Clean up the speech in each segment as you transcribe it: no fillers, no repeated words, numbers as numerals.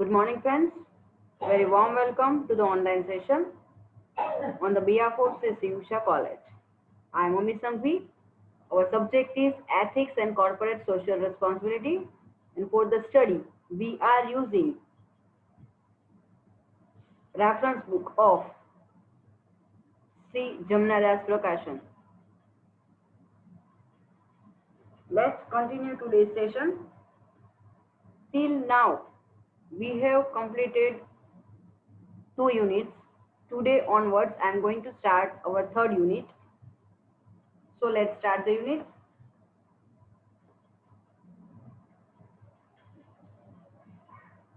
Good morning, friends. Very warm welcome to the online session on the behalf of Sri Siusha College. I am Umi Sangvi. Our subject is Ethics and Corporate Social Responsibility. And for the study, we are using reference book of Sri Jamnadas Prakashan. Let's continue today's session. Till now, we have completed 2 units. Today onwards, I am going to start our third unit. So let's start the unit.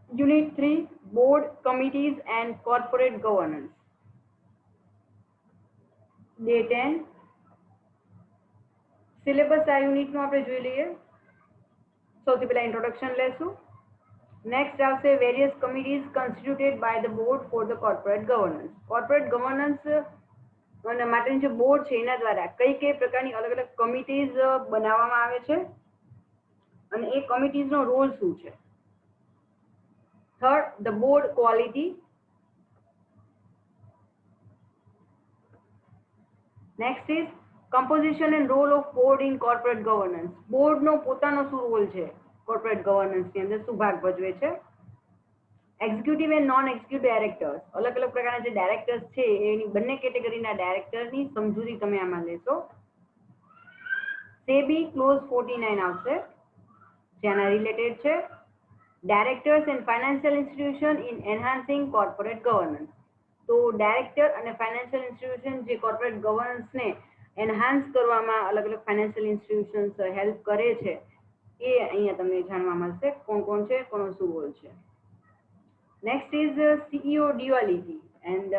Unit 3, Board, Committees and Corporate Governance. Day 10. Syllabus આ યુનિટનું આપણે જોઈ લઈએ. સૌથી પહેલા introduction લેશું. Next આવશે various committees constituted by the board for the corporate governance. Corporate governance માટેની જે બોર્ડ છે એના દ્વારા કઈ પ્રકારની અલગ અલગ કમિટીઝ બનાવવામાં આવે છે અને એ કમિટીઝનો રોલ શું છે. Third, the board quality. Next is composition and role of board in corporate governance. Board નો પોતાનો શું રોલ છે કોર્પોરેટ ગવર્નન્સ ની અંદર, શું ભાગ ભજવે છે. Executive and non executive directors, અલગ અલગ પ્રકારના જે ડાયરેક્ટર્સ છે એની બંને કેટેગરીના ડાયરેક્ટરની સમજૂતી તમે આમાં લેશો. સેબી ક્લોઝ 49 આવશે જેના રિલેટેડ છે directors and financial institution in enhancing corporate governance. તો ડાયરેક્ટર અને ફાઇનાન્શિયલ ઇન્સ્ટિટ્યુશન જે કોર્પોરેટ ગવર્નન્સને એન્હાન્સ કરવામાં અલગ અલગ ફાઇનાન્શિયલ ઇન્સ્ટિટ્યુશન્સ હેલ્પ કરે છે એ અહીંયા તમને જાણવા મળશે કોણ છે, કોનો શું રોલ છે. Next is CEO duality and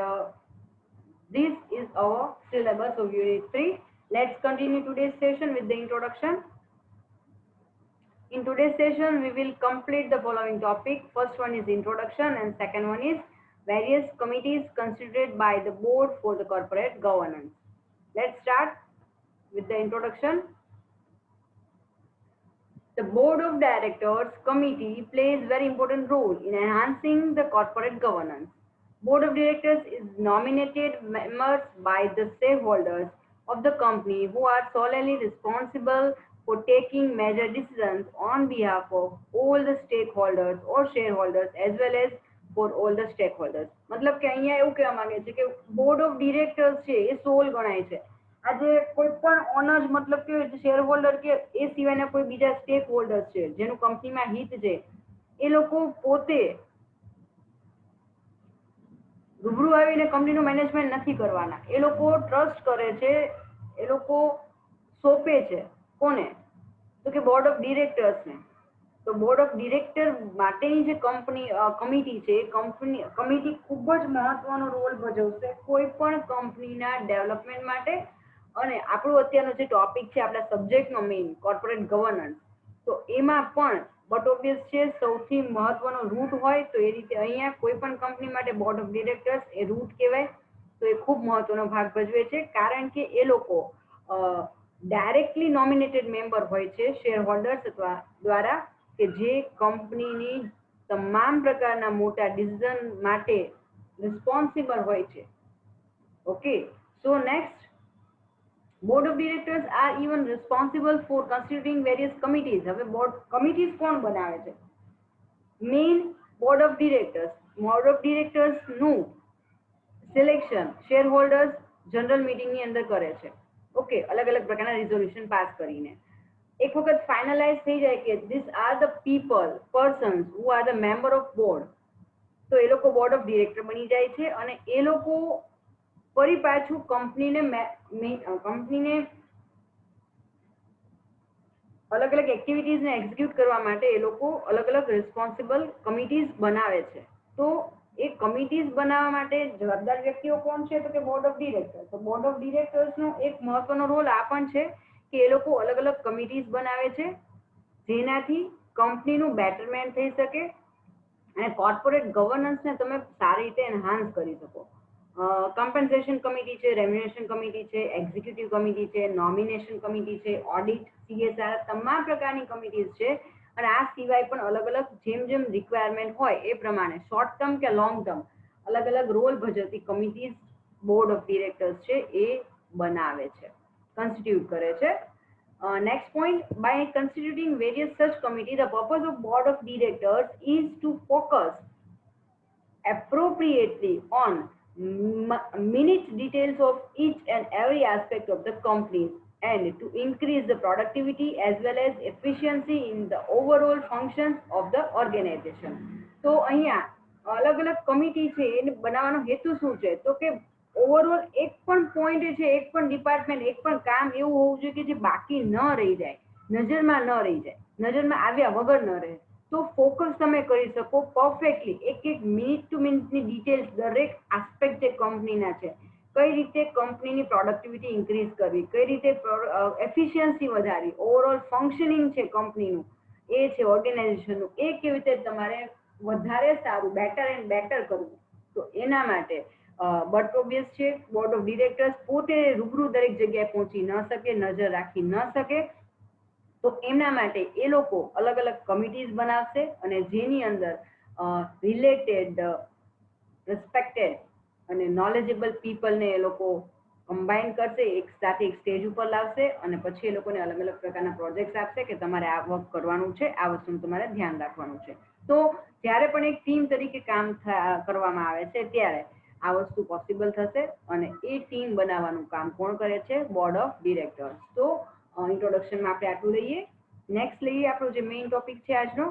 this is our syllabus of unit 3. Let's continue today's session with the introduction. In today's session we will complete the following topic. First one is introduction and second one is various committees constituted by the board for the corporate governance. Let's start with the introduction. The Board of Directors Committee plays very important role in enhancing the corporate governance. Board of Directors is nominated members by the shareholders of the company who are solely responsible for taking major decisions on behalf of all the stakeholders or shareholders as well as for all the stakeholders. मतलब કે અહીંયા એવું કહેવા માંગે છે કે board of directors છે એ સોલ ગણાય છે. આજે કોઈ પણ ઓનર્સ मतलब કે શેર હોલ્ડર કે એ સિવાયના કોઈ બીજા સ્ટેક હોલ્ડર્સ છે જેનું કંપનીમાં હિત છે એ લોકો પોતે રૂબરૂ આવીને કંપનીનું મેનેજમેન્ટ નથી કરવાના. એ લોકો ટ્રસ્ટ કરે છે, એ લોકો સોંપે છે કોને, તો કે બોર્ડ ઓફ ડિરેક્ટર્સને. તો બોર્ડ ઓફ ડિરેક્ટર માટેની જે કમિટી છે એ કમિટી ખૂબ જ મહત્વનો રોલ ભજવશે કોઈ પણ કંપનીના ડેવલપમેન્ટ માટે. અને આપણું અત્યારનો જે ટોપિક છે આપણા સબ્જેક્ટનો મેઇન કોર્પોરેટ ગવર્નન્સ, તો એમાં પણ બટ ઓબ્વિયસ છે સૌથી મહત્વનો રૂટ હોય તો એ રીતે અહીંયા કોઈ પણ કંપની માટે બોર્ડ ઓફ ડિરેક્ટર્સ એ રૂટ કહેવાય. તો એ ખૂબ મહત્વનો ભાગ ભજવે છે કારણ કે એ લોકો ડાયરેક્ટલી નોમિનેટેડ મેમ્બર હોય છે શેર હોલ્ડર્સ અથવા દ્વારા કે જે કંપનીની તમામ પ્રકારના મોટા ડિસિઝન માટે રિસ્પોન્સિબલ હોય છે. Okay, so next, Board of Directors are even responsible for constituting various committees. હવે બોર્ડ કમિટીઝ કોણ બનાવે છે? Main board of directors. Board of directors નું સિલેક્શન શેર હોલ્ડર્સ જનરલ મીટિંગની અંદર કરે છે. ઓકે, અલગ અલગ પ્રકારના રિઝોલ્યુશન પાસ કરીને એક વખત ફાઇનલાઇઝ થઈ જાય કે this are the persons who are the member of board, તો એ લોકો બોર્ડ ઓફ ડિરેક્ટર બની જાય છે અને એ લોકો ફરી પાછું કંપનીને અલગ અલગ એક્ટિવિટીઝને એક્ઝિક્યુટ કરવા માટે એ લોકો અલગ અલગ રિસ્પોન્સિબલ કમિટીઝ બનાવે છે. તો એ કમિટીઝ બનાવવા માટે જવાબદાર વ્યક્તિઓ કોણ છે? તો કે બોર્ડ ઓફ ડિરેક્ટર્સ. તો બોર્ડ ઓફ ડિરેક્ટર્સનો એક મહત્વનો રોલ આ પણ છે કે એ લોકો અલગ અલગ કમિટીઝ બનાવે છે જેનાથી કંપનીનું બેટરમેન્ટ થઈ શકે અને કોર્પોરેટ ગવર્નન્સને તમે સારી રીતે એન્હાન્સ કરી શકો. કમ્પન્સેશન કમિટી છે, રેમ્યુનેશન કમિટી છે, એક્ઝિક્યુટિવ કમિટી છે, નોમિનેશન કમિટી છે, ઓડિટ, CSR, તમામ પ્રકારની કમિટીઝ છે અને આ સિવાય પણ અલગ અલગ જેમ જેમ રિક્વાયરમેન્ટ હોય એ પ્રમાણે શોર્ટ ટર્મ કે લોંગ ટર્મ અલગ અલગ રોલ ભજવતી કમિટીઝ બોર્ડ ઓફ ડિરેક્ટર્સ છે એ બનાવે છે, constitute કરે છે. Next point, by constituting various such committee, the purpose of board of directors is to focus appropriately on minute details of each and every aspect of the company and to increase the productivity as well as efficiency in the overall functions of the organization. તો અહીંયા અલગ અલગ committee છે એને બનાવવાનો હેતુ શું છે તો કે ઓવરઓલ એક પણ પોઈન્ટ છે, એક પણ ડિપાર્ટમેન્ટ, એક પણ કામ એવું હોવું જોઈએ કે જે બાકી ન રહી જાય, નજરમાં ન રહી જાય, નજરમાં આવ્યા વગર ન રહે. તો ફોકસ તમે કરી શકો પરફેક્ટલી એક એક મિનિટ ટુ મિનિટની ડિટેલ્સ દરેક આસ્પેક્ટ જે કંપનીના છે, કઈ રીતે કંપનીની પ્રોડક્ટિવિટી ઇન્ક્રીઝ કરવી, કઈ રીતે એફિશિયન્સી વધારવી, ઓવરઓલ ફંક્શનિંગ છે કંપનીનું એ છે ઓર્ગેનાઇઝેશનનું એ કેવી રીતે તમારે વધારે સારું બેટર એન્ડ બેટર કરવું. તો એના માટે બટ ઓબ્વિયસ છે બોર્ડ ઓફ ડિરેક્ટર્સ પોતે રૂબરૂ દરેક જગ્યાએ પહોંચી ન શકે, નજર રાખી ન શકે, તો એમના માટે એ લોકો અલગ અલગ કમિટીઝ બનાવશે અને જેની અંદર રિલેટેડ રિસ્પેક્ટેડ અને નોલેજેબલ પીપલને એ લોકો કમ્બાઈન કરશે, એક સાથે એક સ્ટેજ ઉપર લાવશે અને પછી એ લોકોને અલગ અલગ પ્રકારના પ્રોજેક્ટ આપશે કે તમારે આ વર્ક કરવાનું છે, આ વસ્તુનું તમારે ધ્યાન રાખવાનું છે. તો જ્યારે પણ એક ટીમ તરીકે કામ કરવામાં આવે છે ત્યારે આ વસ્તુ પોસિબલ થશે અને એ ટીમ બનાવવાનું કામ કોણ કરે છે? Board of directors. તો ઇન્ટ્રોડક્શનમાં આપણે આટલું લઈએ. નેક્સ્ટ લઈએ આપણો જે મેઇન ટોપિક છે આજનો.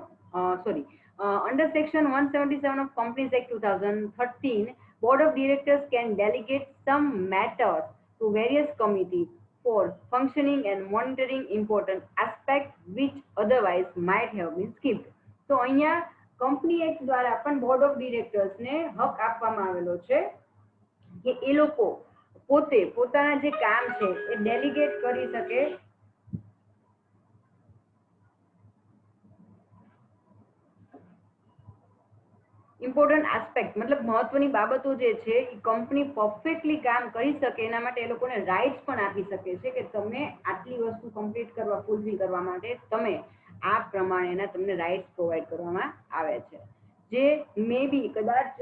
Under Section 177 of Companies Act 2013, Board of Directors can delegate some matters to various committees for functioning and monitoring important aspects which otherwise might have been skipped. તો અહીંયા કંપની એક્ટ દ્વારા પણ board of ડિરેક્ટર્સને હક આપવામાં આવેલો છે કે એ લોકો પોતે પોતાના જે કામ છે એ ડેલિગેટ કરી શકે ઇમ્પોર્ટન્ટ આસ્પેક્ટ મતલબ મહત્વની બાબતો જે છે એ કંપની પરફેક્ટલી કામ કરી શકે એના માટે એ લોકોને રાઇટ્સ પણ આપી શકે છે કે તમે આટલી વસ્તુ કમ્પ્લીટ કરવા ફૂલફિલ કરવા માટે તમે આ પ્રમાણેના તમને રાઇટ્સ પ્રોવાઈડ કરવામાં આવે છે, જે મે બી કદાચ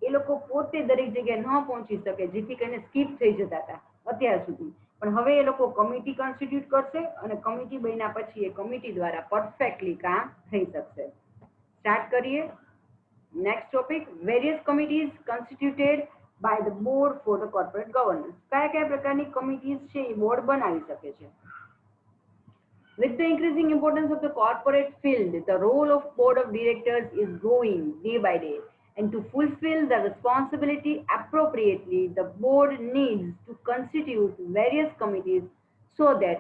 એ લોકો પોતે દરેક જગ્યાએ ન પહોંચી શકે જેથી કરીને સ્કીપ થઈ જતા હતા અત્યાર સુધી, પણ હવે એ લોકો કમિટી કોન્સ્ટિટ્યુટ કરશે અને કમિટી બન્યા પછી એ કમિટી દ્વારા પરફેક્ટલી કામ થઈ શકશે. સ્ટાર્ટ કરીએ. Next topic, various committees constituted by the board for the corporate governance. કયા કયા પ્રકારની કમિટીઝ છે એ બોર્ડ બનાવી શકે છે? With the increasing importance of the corporate field, the role of board of directors is growing day by day. And to fulfill the responsibility appropriately, the board needs to constitute various committees so that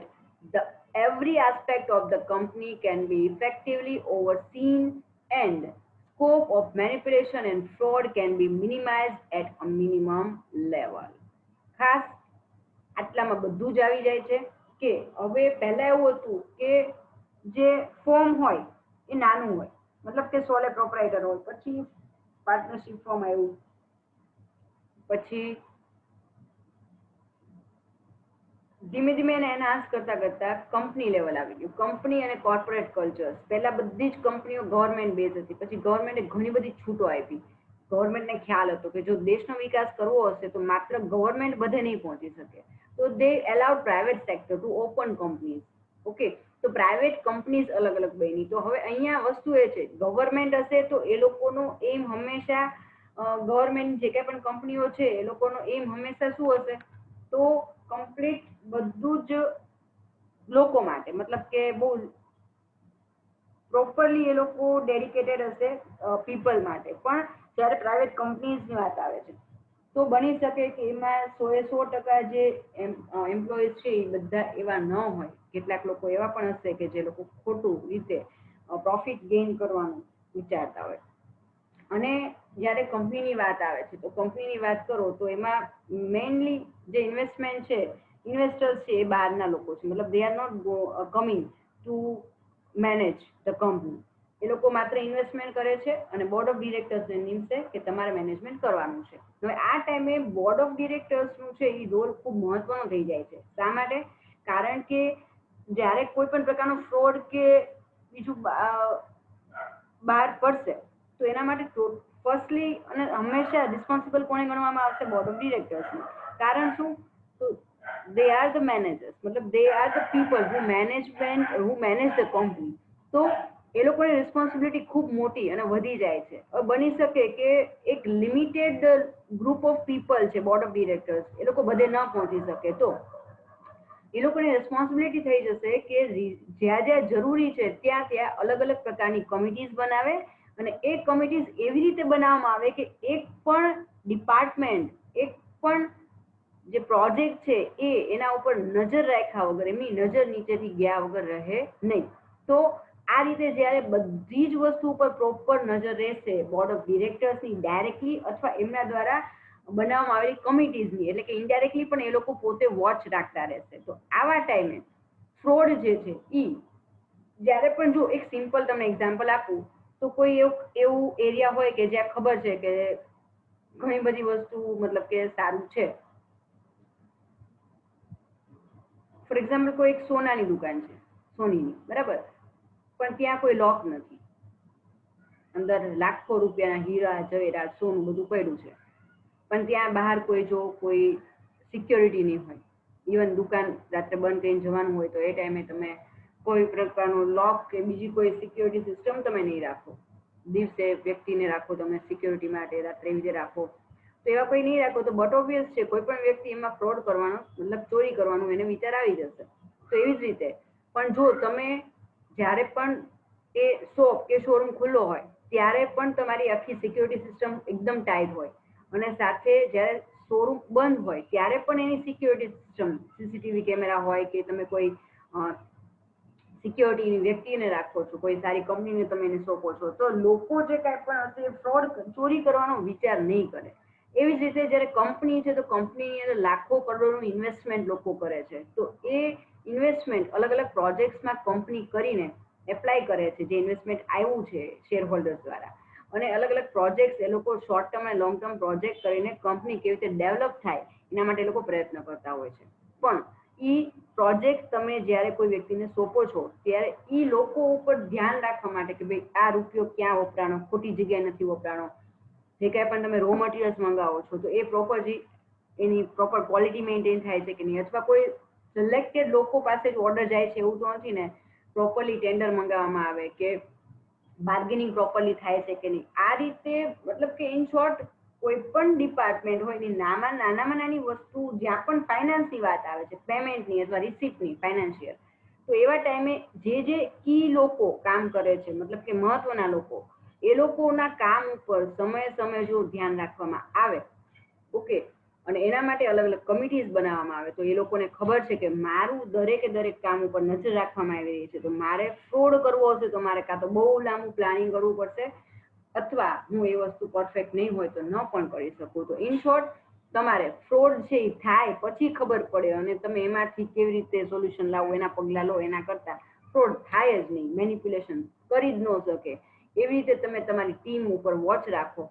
every aspect of the company can be effectively overseen and scope of manipulation and fraud can be minimized at a minimum level. ખાસ આટલામાં બધું જ આવી જાય છે કે હવે પહેલા એવું હતું કે જે ફોર્મ હોય એ નાનું હોય, મતલબ કે સોલે પ્રોપરાઇટર હોય, પછી પાર્ટનરશિપ ફોર્મ આવ્યું, પછી ધીમે ધીમે એને એનહાન્સ કરતા કરતા કંપની લેવલ આવી ગયું. કંપની અને કોર્પોરેટ કલ્ચર્સ પહેલા બધી જ કંપનીઓ ગવર્મેન્ટ બેઝ હતી, પછી ગવર્મેન્ટે ઘણી બધી છૂટો આપી. ગવર્મેન્ટને ખ્યાલ હતો કે જો દેશનો વિકાસ કરવો હશે તો માત્ર ગવર્મેન્ટ બધે નહીં પહોંચી શકે, તો they allowed private sector to open companies. Okay, તો પ્રાઇવેટ કંપનીઝ અલગ અલગ બની. તો હવે અહીંયા વસ્તુ એ છે ગવર્મેન્ટ હશે તો એ લોકોનો એમ હંમેશા ગવર્મેન્ટ જે કંઈ પણ કંપનીઓ છે એ લોકોનો એમ હંમેશા શું હશે તો કમ્પ્લીટ બધું જ લોકો માટે, મતલબ કે બહુ પ્રોપરલી એ લોકો ડેડિકેટેડ હશે પીપલ માટે. પણ જ્યારે પ્રાઇવેટ કંપનીઝની વાત આવે છે તો બની શકે કે એમાં 100% જે એમ્પ્લોઈઝ છે એ બધા એવા ન હોય. કેટલાક લોકો એવા પણ હશે કે જે લોકો ખોટું રીતે પ્રોફિટ ગેઇન કરવાનું વિચારતા હોય. અને જ્યારે કંપનીની વાત આવે છે તો કંપનીની વાત કરો તો એમાં મેઇનલી જે ઇન્વેસ્ટમેન્ટ છે, ઇન્વેસ્ટર્સ છે એ બહારના લોકો છે, મતલબ they are not coming to manage the company. એ લોકો માત્ર ઇન્વેસ્ટમેન્ટ કરે છે અને બોર્ડ ઓફ ડિરેક્ટર્સને નિમશે કે તમારે મેનેજમેન્ટ કરવાનું છે. હવે આ ટાઈમે બોર્ડ ઓફ ડિરેક્ટર્સનું છે એ રોલ ખૂબ મહત્વનો થઈ જાય છે. શા માટે? કારણ કે જ્યારે કોઈ પણ પ્રકારનો ફ્રોડ કે બીજું બહાર પડશે તો એના માટે ફર્સ્ટલી અને હંમેશા રિસ્પોન્સિબલ કોને ગણવામાં આવશે? બોર્ડ ઓફ ડિરેક્ટર્સને. કારણ શું? તો દે આર ધ મેનેજર્સ, મતલબ they are the people who manage the company. તો એ લોકોની રિસ્પોન્સિબિલિટી ખૂબ મોટી અને વધી જાય છે. બની શકે કે એક લિમિટેડ ગ્રુપ ઓફ પીપલ છે બોર્ડ ઓફ ડિરેક્ટર્સ, એ લોકો બધે ન પહોંચી શકે, તો એ લોકોની રિસ્પોન્સિબિલિટી થઈ જશે કે જ્યાં જ્યાં જરૂરી છે ત્યાં ત્યાં અલગ અલગ પ્રકારની કમિટીઝ બનાવે અને એ કમિટીઝ એવી રીતે બનાવવામાં આવે કે એક પણ ડિપાર્ટમેન્ટ, એક પણ જે પ્રોજેક્ટ છે એના ઉપર નજર રાખ્યા વગર, એમની નજર નીચેથી ગયા વગર રહે નહીં. તો આ રીતે જ્યારે બધી જ વસ્તુ ઉપર પ્રોપર નજર રહેશે બોર્ડ ઓફ ડિરેક્ટર્સની ડાયરેક્ટલી અથવા એમના દ્વારા બનાવવામાં આવેલી કમિટીઝની, એટલે કે ઇનડાયરેક્ટલી પણ એ લોકો પોતે વોચ રાખતા રહેશે. તો આવા ટાઈમે ફ્રોડ જે છે જ્યારે પણ, જો એક સિમ્પલ તમને એક્ઝામ્પલ આપું તો કોઈ એવું એરિયા હોય કે જ્યાં ખબર છે કે ઘણી બધી વસ્તુ મતલબ કે સારું છે. ફોર એક્ઝામ્પલ કોઈ એક સોનાની દુકાન છે, સોનીની, બરાબર, પણ ત્યાં કોઈ લોક નથી, અંદર લાખો રૂપિયાના હીરા જવેરાત સોનું બધું પડ્યું છે, પણ ત્યાં બહાર કોઈ સિક્યોરિટી નહીં હોય. ઇવન દુકાન રાત્રે બંધ કરીને જવાનું હોય તો એ ટાઈમે તમે કોઈ પ્રકારનું લોક કે બીજી કોઈ સિક્યોરિટી સિસ્ટમ તમે નહીં રાખો. દિવસે વ્યક્તિને રાખો તમે સિક્યોરિટી માટે, રાત્રે એવી રીતે રાખો. તો એવા કોઈ નહીં રાખો તો બટ ઓબ્વિયસ છે કોઈ પણ વ્યક્તિ એમાં ફ્રોડ કરવાનો, મતલબ ચોરી કરવાનું એને વિચાર આવી જશે. તો એવી જ રીતે પણ જો તમે જ્યારે પણ એ શોપ કે શોરૂમ ખુલ્લો હોય ત્યારે પણ તમારી આખી સિક્યોરિટી સિસ્ટમ એકદમ ટાઈટ હોય, અને સાથે જ્યારે શોરૂમ બંધ હોય ત્યારે પણ એની સિક્યોરિટી સિસ્ટમ, સીસીટીવી કેમેરા હોય કે તમે કોઈ સિક્યોરિટીની વ્યક્તિને રાખો છો, કોઈ સારી કંપનીને તમે એને સોંપો છો, તો લોકો જે કાંઈ પણ હશે ફ્રોડ, ચોરી કરવાનો વિચાર નહીં કરે. એવી જ રીતે જ્યારે કંપની છે તો કંપનીની અંદર લાખો કરોડોનું ઇન્વેસ્ટમેન્ટ લોકો કરે છે, તો એ ઇન્વેસ્ટમેન્ટ અલગ અલગ પ્રોજેક્ટ્સમાં કંપની કરીને એપ્લાય કરે છે, જે ઇન્વેસ્ટમેન્ટ આવ્યું છે શેર હોલ્ડર્સ દ્વારા, અને અલગ અલગ પ્રોજેક્ટ એ લોકો શોર્ટ ટર્મ અને લોંગ ટર્મ પ્રોજેક્ટ કરીને કંપની કેવી રીતે ડેવલપ થાય એના માટે એ લોકો પ્રયત્ન કરતા હોય છે. પણ એ પ્રોજેક્ટ તમે જ્યારે કોઈ વ્યક્તિને સોંપો છો ત્યારે એ લોકો ઉપર ધ્યાન રાખવા માટે કે ભાઈ આ રૂપિયો ક્યાં વપરાણો, ખોટી જગ્યાએ નથી વપરાણો. જે કાંઈ પણ તમે રો મટીરિયલ્સ મંગાવો છો તો એ પ્રોપરલી એની પ્રોપર ક્વોલિટી મેન્ટેન થાય છે કે નહીં, અથવા કોઈ સિલેક્ટેડ લોકો પાસે જ ઓર્ડર જાય છે એવું તો નથી ને, પ્રોપરલી ટેન્ડર મંગાવવામાં આવે કે બાર્ગેનિંગ પ્રોપરલી થાય છે કે નહીં. આ રીતે મતલબ કે ઇન શોર્ટ કોઈ પણ ડિપાર્ટમેન્ટ હોય એની નાનામાં નાની વસ્તુ, જ્યાં પણ ફાઇનાન્સની વાત આવે છે, પેમેન્ટની અથવા રિસિપ્ટની, ફાઇનાન્શિયલ, તો એવા ટાઈમે જે કી લોકો કામ કરે છે, મતલબ કે મહત્વના લોકો, એ લોકોના કામ ઉપર સમય જો ધ્યાન રાખવામાં આવે, ઓકે, અને એના માટે અલગ અલગ કમિટીઝ બનાવવામાં આવે, તો એ લોકોને ખબર છે કે મારું દરેકે દરેક કામ ઉપર નજર રાખવામાં આવી રહી છે, તો મારે ફ્રોડ કરવો હશે તો મારે કાં તો બહુ લાંબુ પ્લાનિંગ કરવું પડશે, અથવા હું એ વસ્તુ પરફેક્ટ નહીં હોય તો ન પણ કરી શકું. તો ઇન શોર્ટ તમારે ફ્રોડ છે એ થાય પછી ખબર પડે અને તમે એમાંથી કેવી રીતે સોલ્યુશન લાવો, એના પગલાં લો, એના કરતા ફ્રોડ થાય જ નહીં, મેનિપ્યુલેશન કરી જ ન શકે. એવી રીતે તમે તમારી ટીમ ઉપર વોચ રાખો,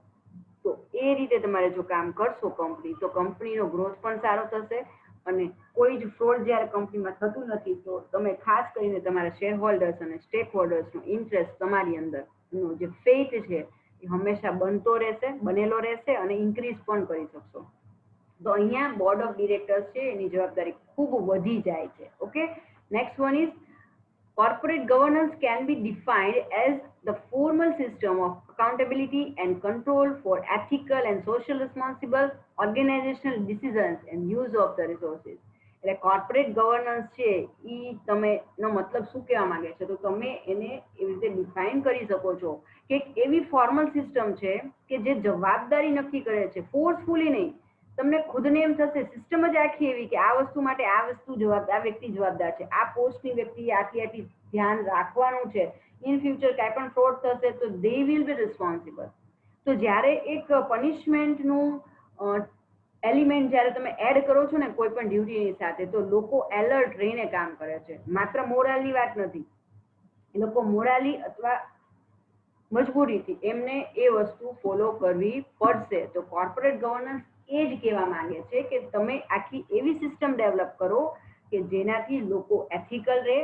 તો એ રીતે તમારે જો કામ કરશો કંપની, તો કંપનીનો ગ્રોથ પણ સારો થશે, અને કોઈ જ ફ્રોડ જ્યારે કંપનીમાં થતું નથી, તો તમે ખાસ કરીને તમારા શેર હોલ્ડર્સ અને સ્ટેક હોલ્ડર્સનો ઇન્ટરેસ્ટ તમારી અંદરનો જે ફેઇથ છે એ હંમેશા બનેલો રહેશે અને ઇન્ક્રીઝ પણ કરી શકશો. તો અહીંયા બોર્ડ ઓફ ડિરેક્ટર્સ છે એની જવાબદારી ખૂબ વધી જાય છે. Okay, next one is corporate governance can be defined as the formal system of accountability and control for ethical and social responsible organizational decisions and use of the resources. એટલે corporate governance છે તમે નો મતલબ શું કહેવા માંગે છે, તો તમે એને એવી રીતે ડિફાઇન કરી શકો છો કે એવી ફોર્મલ સિસ્ટમ છે કે જે જવાબદારી નક્કી કરે છે, ફોર્સફુલી નહીં. તમને ખુદને એમ થશે સિસ્ટમ જ આખી એવી કે આ વસ્તુ માટે આ વ્યક્તિ જવાબદાર છે, આ પોસ્ટની વ્યક્તિ આટલી ધ્યાન રાખવાનું છે, ઇન ફ્યુચર કાંઈ પણ ફ્રોડ થશે તો દે વિલ બી રિસ્પોન્સિબલ. તો જ્યારે એક પનિશમેન્ટનું એલિમેન્ટ જ્યારે તમે એડ કરો છો ને કોઈ પણ ડ્યુટીની સાથે, તો લોકો એલર્ટ રહીને કામ કરે છે. માત્ર મોરાલની વાત નથી, એ લોકો મોરાલી અથવા મજબૂરીથી એમને એ વસ્તુ ફોલો કરવી પડશે. તો કોર્પોરેટ ગવર્નન્સ એ જ કહેવા માંગે છે કે તમે આખી એવી સિસ્ટમ ડેવલપ કરો કે જેનાથી લોકો એથિકલ રહે,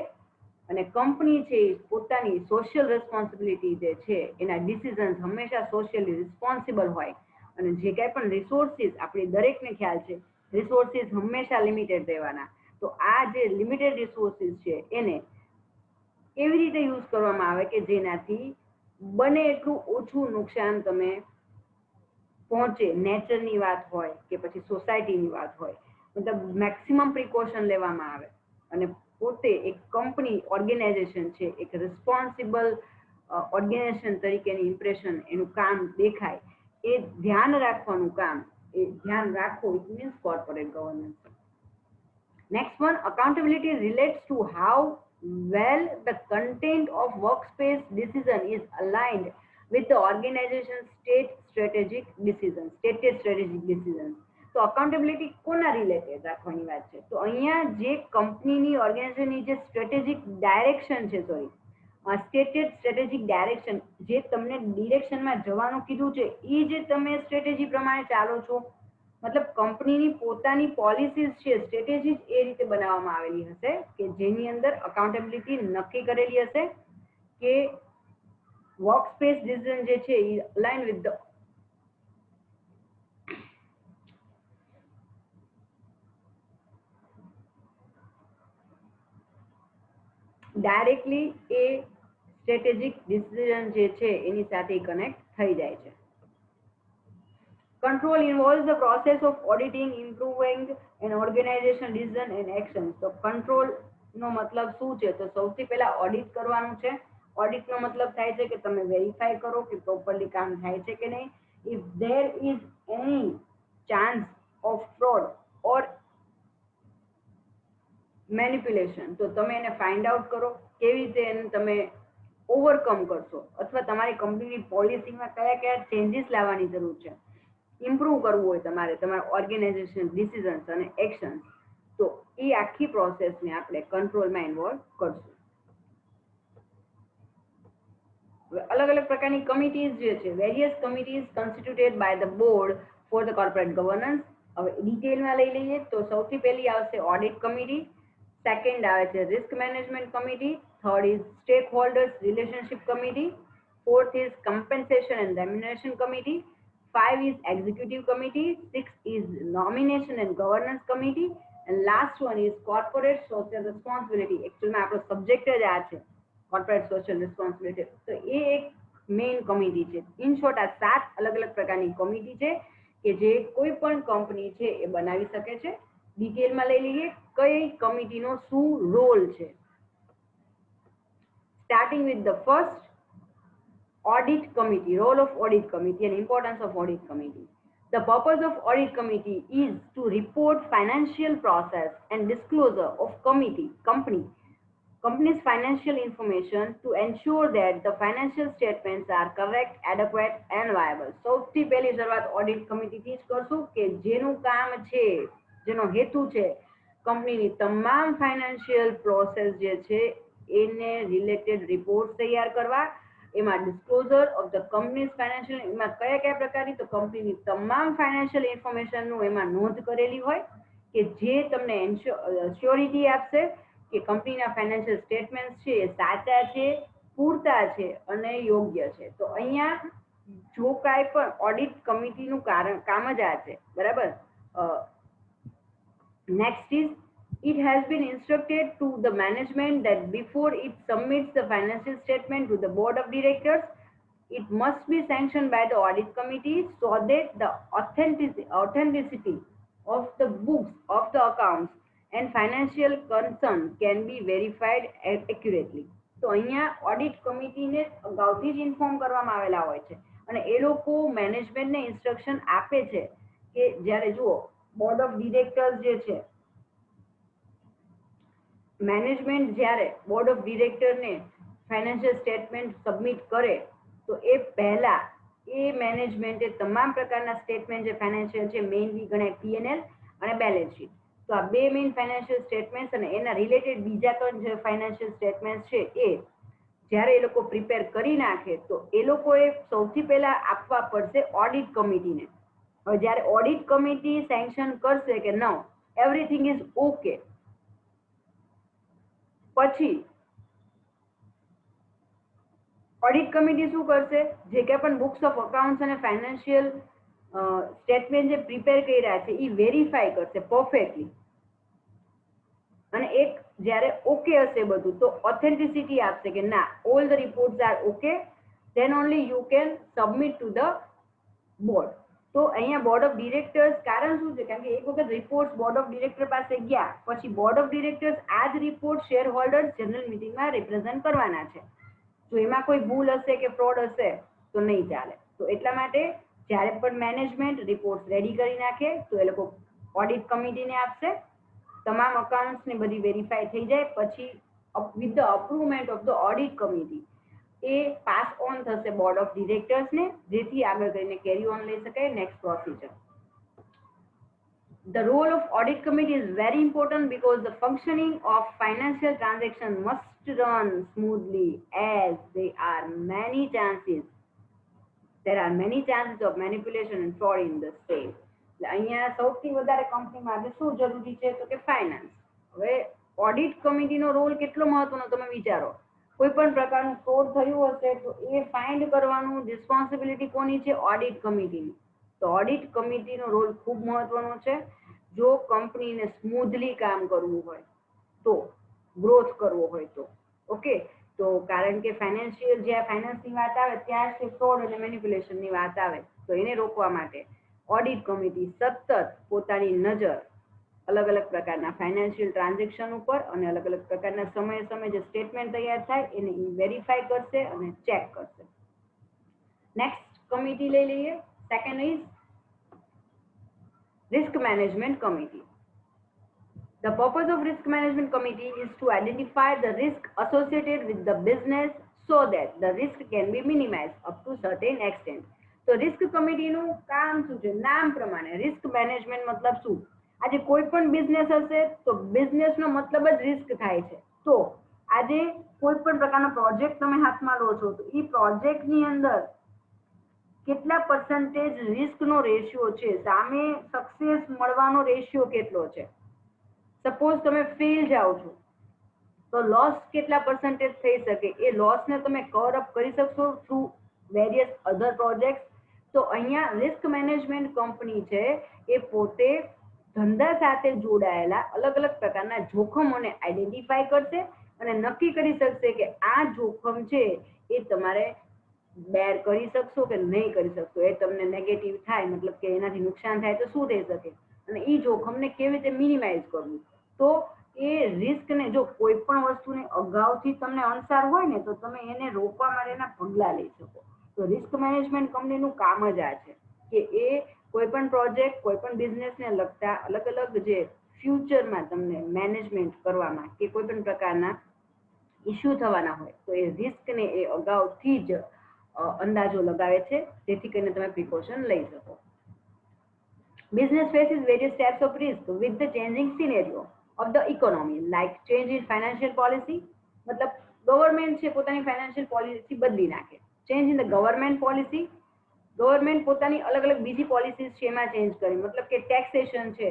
અને કંપની છે પોતાની સોશિયલ રિસ્પોન્સિબિલિટી જે છે એના ડિસિઝન્સ હંમેશા સોશિયલી રિસ્પોન્સિબલ હોય અને જે કાંઈ પણ રિસોર્સિસ આપણી દરેકને ખ્યાલ છે રિસોર્સિસ હંમેશા લિમિટેડ રહેવાના તો આ જે લિમિટેડ રિસોર્સિસ છે એને એવી રીતે યુઝ કરવામાં આવે કે જેનાથી બને એટલું ઓછું નુકસાન તમે પહોંચે નેચરની વાત હોય કે પછી સોસાયટીની વાત હોય મતલબ મેક્સિમમ પ્રિકોશન લેવામાં આવે અને પોતે એક કંપની ઓર્ગેનાઇઝેશન છે એક રિસ્પોન્સિબલ ઓર્ગેનાઇઝેશન તરીકેની ઇમ્પ્રેશન એનું કામ દેખાય એ ધ્યાન રાખવાનું કામ એ ધ્યાન રાખવું it means corporate governance. Next one, accountability relates to how well the content of workspace decision is aligned with the organization's stated strategic decisions. તો અકાઉન્ટેબિલિટી કોના રિલેટેડ રાખવાની વાત છે તો અહીંયા જે કંપનીની ઓર્ગેનાઇઝેશનની જે સ્ટ્રેટેજિક ડાયરેક્શન છે સ્ટેટેડ સ્ટ્રેટેજિક ડાયરેક્શન જે તમને ડિરેક્શનમાં જવાનું કીધું છે એ જે તમે સ્ટ્રેટેજી પ્રમાણે ચાલો છો મતલબ કંપનીની પોતાની પોલિસીઝ છે સ્ટ્રેટેજી એ રીતે બનાવવામાં આવેલી હશે કે જેની અંદર અકાઉન્ટેબિલિટી નક્કી કરેલી હશે કે વર્કસ્પેસ ડિસિઝન જે છે એ અલાઇન વિથ ધ ડાયરેક્ટલી એ સ્ટ્રેટેજિક ડિસિઝન જે છે એની સાથે કનેક્ટ થઈ જાય છે. Control involves the process of auditing, improving an organization decision and actions. તો control નો મતલબ શું છે તો સૌથી પહેલા ઓડિટ કરવાનું છે. ઓડિટ નો મતલબ થાય છે કે તમે વેરીફાઈ કરો કે પ્રોપરલી કામ થાય છે કે નહીં. If there is any chance of fraud or manipulation તો તમે એને ફાઇન્ડ આઉટ કરો કેવી રીતે એને તમે ઓવરકમ કરશો અથવા તમારી કંપનીની પોલિસીમાં કયા કયા ચેન્જીસ લાવવાની જરૂર છે ઇમ્પ્રૂવ કરવું હોય તમારે તમારા ઓર્ગેનાઇઝેશન ડિસિઝન્સ અને એક્શન્સ તો એ આખી પ્રોસેસને આપણે કંટ્રોલમાં ઇન્વોલ્વ કરશું. અલગ અલગ પ્રકારની કમિટીઝ જે છે various committees constituted by the board for the corporate governance. હવે ડિટેલમાં લઈ લઈએ તો સૌથી પહેલી આવશે ઓડિટ કમિટી, સેકન્ડ આવે છે risk management committee, third is stack holders relationship committee, fourth is compensation and remuneration committee, 5 is executive committee, 6 is nomination and governance committee, and last one is corporate social responsibility. Actually માં આપણો subject જ આ છે corporate social responsibility. તો એ એક main committee છે. In short આ 7 અલગ અલગ પ્રકારની કમિટી છે કે જે કોઈ પણ કંપની છે એ બનાવી શકે છે. ડિટેલમાં લઈ લઈએ કઈ કમિટીનો શું રોલ છે. Starting with the first, audit committee, role of audit committee and importance of audit committee. The purpose of audit committee is to report financial process and disclosure of company's financial information to ensure that the financial statements are correct, adequate and viable. સૌથી પહેલી શરૂઆત audit કમિટીથી જ કરશું કે જેનું કામ છે જેનો હેતુ છે કંપનીની તમામ ફાઇનાન્શિયલ પ્રોસેસ જે છે એને રિલેટેડ રિપોર્ટ તૈયાર કરવા એમાં disclosure of the companies financial એમાં કયા કયા પ્રકારની તો કંપનીની તમામ ફાઇનાન્શિયલ ઇન્ફોર્મેશનનું એમાં નોંધ કરેલી હોય કે જે તમને શ્યોરિટી આપશે કે કંપનીના ફાઇનાન્શિયલ સ્ટેટમેન્ટ્સ છે એ સાચા છે પૂરતા છે અને યોગ્ય છે. તો અહીંયા જો કાંઈ પણ ઓડિટ કમિટીનું કામ જ આ છે બરાબર. Next is it has been instructed to the management that before it submits the financial statement to the board of directors, it must be sanctioned by the audit committee so that the authenticity of the books of the accounts and financial concerns can be verified accurately. તો અહીંયા audit કમિટીને અગાઉથી જ inform કરવામાં આવેલા હોય છે અને એ લોકો મેનેજમેન્ટને ઇન્સ્ટ્રક્શન આપે છે કે જ્યારે જુઓ બોર્ડ ઓફ ડિરેક્ટર્સ જે છે મેનેજમેન્ટ જ્યારે બોર્ડ ઓફ ડિરેક્ટરને ફાઇનાન્શિયલ સ્ટેટમેન્ટ સબમિટ કરે તો એ પહેલા એ મેનેજમેન્ટે તમામ પ્રકારના સ્ટેટમેન્ટ જે ફાઇનાન્શિયલ છે મેઇનલી ગણાય P&L અને બેલેન્સ શીટ. તો આ બે મેઇન ફાઇનાન્શિયલ સ્ટેટમેન્ટ્સ અને એના રિલેટેડ બીજા પણ જે ફાઇનાન્શિયલ સ્ટેટમેન્ટ્સ છે એ જ્યારે એ લોકો પ્રિપેર કરી નાખે તો એ લોકોએ સૌથી પહેલા આપવા પડશે ઓડિટ કમિટીને. હવે જ્યારે ઓડિટ કમિટી સેન્કશન કરશે કે નો એવરીથિંગ ઇઝ ઓકે પછી ઓડિટ કમિટી શું કરશે? જે કે પણ બુક્સ ઓફ અકાઉન્ટ્સ અને ફાઇનાન્શિયલ સ્ટેટમેન્ટ જે પ્રિપેર કર્યા છે એ વેરીફાઈ કરશે પરફેક્ટલી, અને એક જ્યારે ઓકે હશે બધું તો ઓથેન્ટિસિટી આપશે કે ના all the reports are okay, then only you can submit to the board. તો અહીંયા બોર્ડ ઓફ ડિરેક્ટર્સ કારણ શું છે? કારણ કે એક વખત રિપોર્ટ બોર્ડ ઓફ ડિરેક્ટર પાસે ગયા પછી બોર્ડ ઓફ ડિરેક્ટર્સ આ જ રિપોર્ટ શેર હોલ્ડર્સ જનરલ મિટિંગમાં રિપ્રેઝન્ટ કરવાના છે. તો એમાં કોઈ ભૂલ હશે કે ફ્રોડ હશે તો નહીં ચાલે. તો એટલા માટે જ્યારે પણ મેનેજમેન્ટ રિપોર્ટ રેડી કરી નાખે તો એ લોકો ઓડિટ કમિટીને આપશે, તમામ અકાઉન્ટ્સને બધી વેરીફાઈ થઈ જાય પછી with the approvement of the audit committee એ પાસ ઓન થશે બોર્ડ ઓફ ડિરેક્ટર્સને, જેથી આગળ કરીને કેરી ઓન લઈ શકાય next procedure. The role of audit committee is very important because the functioning of financial transaction must run smoothly as there are many chances of manipulation and fraud in the same. અહીંયા સૌથી વધારે કંપનીમાં આજે શું જરૂરી છે તો કે ફાઇનાન્સ. હવે ઓડિટ કમિટીનો રોલ કેટલો મહત્વનો તમે વિચારો. કોઈ પણ પ્રકારનું ફ્રોડ થયું હશે તો એ ફાઇન્ડ કરવાનું રિસ્પોન્સિબિલિટી કોની છે? ઓડિટ કમિટીની. તો ઓડિટ કમિટીનો રોલ ખૂબ મહત્વનો છે. જો કંપનીને સ્મૂધલી કામ કરવું હોય તો, ગ્રોથ કરવો હોય તો, ઓકે. તો કારણ કે ફાઇનાન્શિયલ જ્યાં ફાઇનાન્સની વાત આવે ત્યાં જ ફ્રોડ અને મેનિપ્યુલેશનની વાત આવે, તો એને રોકવા માટે ઓડિટ કમિટી સતત પોતાની નજર અલગ અલગ પ્રકારના ફાઇનાન્શિયલ ટ્રાન્ઝેક્શન ઉપર અને અલગ અલગ પ્રકારના સમયે જે સ્ટેટમેન્ટ તૈયાર થાય એને વેરીફાઈ કરશે અને ચેક કરશે. નેક્સ્ટ કમિટી લઈ લઈએ. Second is risk management committee. The purpose of risk management committee is to identify the risk associated with the business so that the risk can be minimized up to certain extent. તો risk કમિટીનું કામ શું છે? નામ પ્રમાણે risk management મતલબ શું? આજે કોઈ પણ બિઝનેસ હશે તો બિઝનેસનો મતલબ જ રિસ્ક થાય છે. તો આજે કોઈ પણ પ્રકારનો પ્રોજેક્ટ તમે હાથમાં લો છો તો એ પ્રોજેક્ટની અંદર કેટલા પર્સન્ટેજ રિસ્કનો રેશિયો છે, સામે સક્સેસ મળવાનો રેશિયો કેટલો છે. સપોઝ તમે ફેલ જાઓ છો તો લોસ કેટલા પર્સન્ટેજ થઈ શકે, એ લોસને તમે કવર અપ કરી શકશો થ્રુ વેરિયસ અધર પ્રોજેક્ટ. તો અહીંયા રિસ્ક મેનેજમેન્ટ કંપની છે એ પોતે ધંધા સાથે જોડાયેલા અલગ અલગ પ્રકારના જોખમોને આઈડેન્ટિફાઈ કરશે અને નક્કી કરી શકશે કે આ જોખમ છે એ તમારે બેર કરી શકશો કે નહીં કરી શકશો. એ તમને નેગેટિવ થાય મતલબ કે એનાથી નુકસાન થાય તો શું થઈ શકે અને એ જોખમને કેવી રીતે મિનિમાઇઝ કરવું. તો એ રિસ્કને જો કોઈ પણ વસ્તુને અગાઉથી તમને અણસાર હોય ને તો તમે એને રોકવા માટેના પગલાં લઈ શકો. તો રિસ્ક મેનેજમેન્ટ કંપનીનું કામ જ આ છે કે એ કોઈ પણ પ્રોજેક્ટ કોઈ પણ બિઝનેસને લગતા અલગ અલગ જે ફ્યુચરમાં તમને મેનેજમેન્ટ કરવામાં કે કોઈ પણ પ્રકારના ઇસ્યુ થવાના હોય તો એ રિસ્કને એ અગાઉથી જ અંદાજો લગાવે છે જેથી કરીને તમે પ્રિકોશન લઈ શકો. Business faces various types of risk with the changing scenario of the economy, like change in financial policy. मतलब गवर्नमेंट છે પોતાની ફાઇનાન્શિયલ પોલિસી બદલી નાખે. Change in the government policy, government પોતાની અલગ અલગ બીજી પોલિસીઝ છે એમાં ચેન્જ કરી. મતલબ કે ટેક્સેશન છે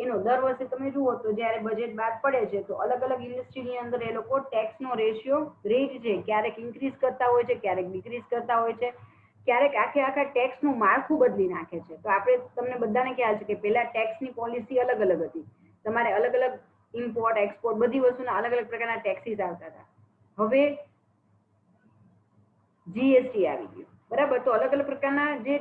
એનો દર વર્ષે તમે જુઓ તો જ્યારે બજેટ બહાર પડે છે તો અલગ અલગ ઇન્ડસ્ટ્રીની અંદર એ લોકો ટેક્સનો રેશિયો રેટ છે ક્યારેક ઇન્ક્રીઝ કરતા હોય છે, ક્યારેક ડિક્રીઝ કરતા હોય છે, ક્યારેક આખા ટેક્સનું માળખું બદલી નાખે છે. તો આપણે તમને બધાને ખ્યાલ છે કે પહેલા ટેક્સની પોલિસી અલગ અલગ હતી. તમારે અલગ અલગ ઇમ્પોર્ટ એક્સપોર્ટ બધી વસ્તુના અલગ અલગ પ્રકારના ટેક્સીસ આવતા હતા. હવે જીએસટી આવી ગયું, બરાબર. તો અલગ અલગ પ્રકારના જે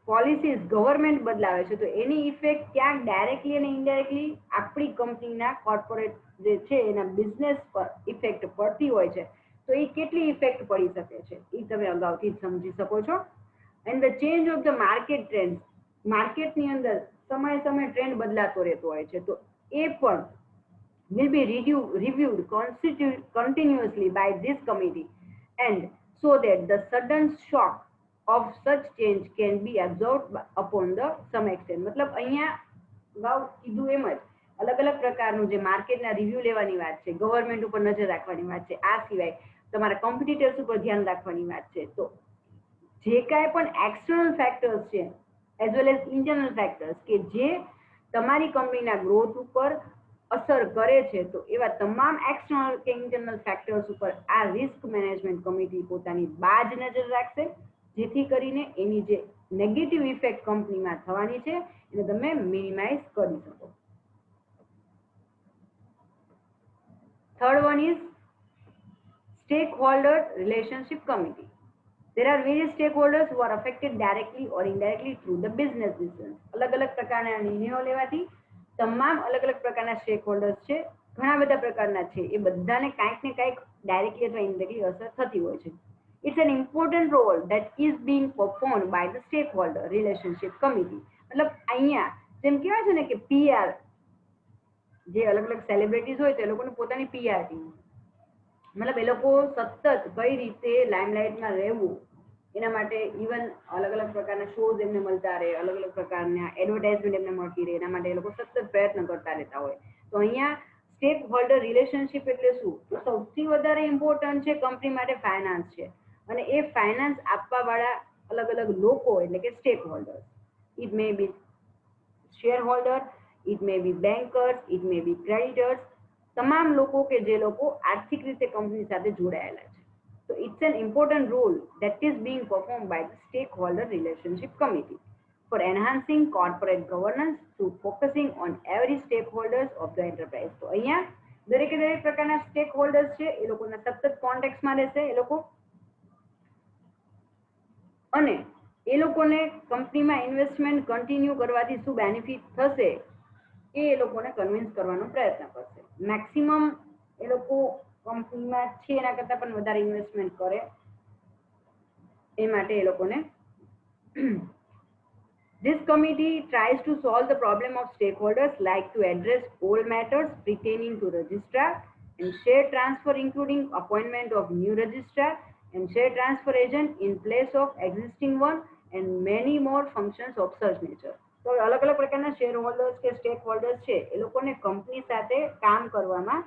પોલિસીઝ ગવર્મેન્ટ બદલાવે છે તો એની ઇફેક્ટ ક્યાંક ડાયરેક્ટલી અને ઇનડાયરેક્ટલી આપણી કંપનીના કોર્પોરેટ જે છે એના બિઝનેસ પર ઇફેક્ટ પડતી હોય છે. તો એ કેટલી ઇફેક્ટ પડી શકે છે એ તમે અગાઉથી જ સમજી શકો છો. And the change of the market trend, માર્કેટની અંદર સમય ટ્રેન્ડ બદલાતો રહેતો હોય છે તો એ પણ will be reviewed continuously by this committee, and so that the sudden shock of such change can be absorbed upon the some extent. મતલબ અહીંયા અગાઉ કીધું એમ જ અલગ અલગ પ્રકારનું જે માર્કેટના રિવ્યુ લેવાની વાત છે, ગવર્મેન્ટ ઉપર નજર રાખવાની વાત છે, આ સિવાય તમારા કોમ્પિટિટર્સ ઉપર ધ્યાન રાખવાની વાત છે. તો જે કાંઈ પણ એક્સટર્નલ ફેક્ટર્સ છે as well as internal factors કે જે તમારી કંપનીના ગ્રોથ ઉપર અસર કરે છે, તો એવા તમામ એક્સટર્નલ કે ઇન્ટરનલ ફેક્ટર્સ ઉપર આ રિસ્ક મેનેજમેન્ટ કમિટી પોતાની બાજ નજર રાખશે, જેથી કરીને એની જે નેગેટિવ ઇફેક્ટ કંપનીમાં થવાની છે એને તમે મિનિમાઇઝ કરી શકો. Third one is stakeholder relationship committee. There are various stakeholders who are affected directly or indirectly through the business decisions. अलग-अलग પ્રકારના નિર્ણયો લેવાથી તમામ અલગ-અલગ પ્રકારના સ્ટેકહોલ્ડર્સ છે, ઘણા બધા પ્રકારના છે, એ બધાને કાંઈક ને કાંઈક ડાયરેક્ટલી અથવા ઇનડાયરેક્ટલી અસર થતી હોય છે. It's an important role that is being performed by the stakeholder relationship committee. મતલબ અહીંયા જેમ કહેવાય છે ને કે PR, જે અલગ-અલગ સેલિબ્રિટીઝ હોય તો એ લોકોની પોતાની PR ટીમ, મતલબ એ લોકો સતત કઈ રીતે લાઇમલાઇટમાં રહેવું એના માટે ઇવન અલગ અલગ પ્રકારના શોઝ એમને મળતા રહે, અલગ અલગ પ્રકારના એડવર્ટાઇઝમેન્ટ એમને મળતી રહે, એના માટે એ લોકો સતત પ્રયત્ન કરતા રહેતા હોય. તો અહીંયા સ્ટેક હોલ્ડર રિલેશનશિપ એટલે શું? તો સૌથી વધારે ઇમ્પોર્ટન્ટ છે કંપની માટે ફાઇનાન્સ છે, અને એ ફાઇનાન્સ આપવા વાળા અલગ અલગ લોકો એટલે કે stakeholder. It may be shareholder, it may be bankers, it may be creditors, તમામ લોકો કે જે લોકો આર્થિક રીતે કંપની સાથે જોડાયેલા છે. So it's an important role that is being performed by the stakeholder relationship committee for enhancing corporate governance through focusing on every stakeholders of the enterprise. તો અહીંયા દરેકે દરેક પ્રકારના સ્ટેકહોલ્ડર્સ છે એ લોકોના સતત કોન્ટેક્ટમાં રહેશે એ લોકો, અને એ લોકોને કંપનીમાં ઇન્વેસ્ટમેન્ટ કન્ટિન્યુ કરવાથી શું બેનિફિટ થશે એ લોકોને કન્વિન્સ કરવાનો પ્રયત્ન કરશે. મેક્સિમમ એ લોકો કંપનીમાં છે એના કરતાં પણ વધારે ઇન્વેસ્ટમેન્ટ કરે એ માટે એ લોકોને This committee tries to solve the problem of stakeholders, like to address all matters pertaining to registrar and share transfer, including appointment of new registrar and share transfer agent in place of existing one, and many more functions of such nature. તો અલગ અલગ પ્રકારના share holders કે stack holders છે એ લોકોને company સાથે કામ કરવામાં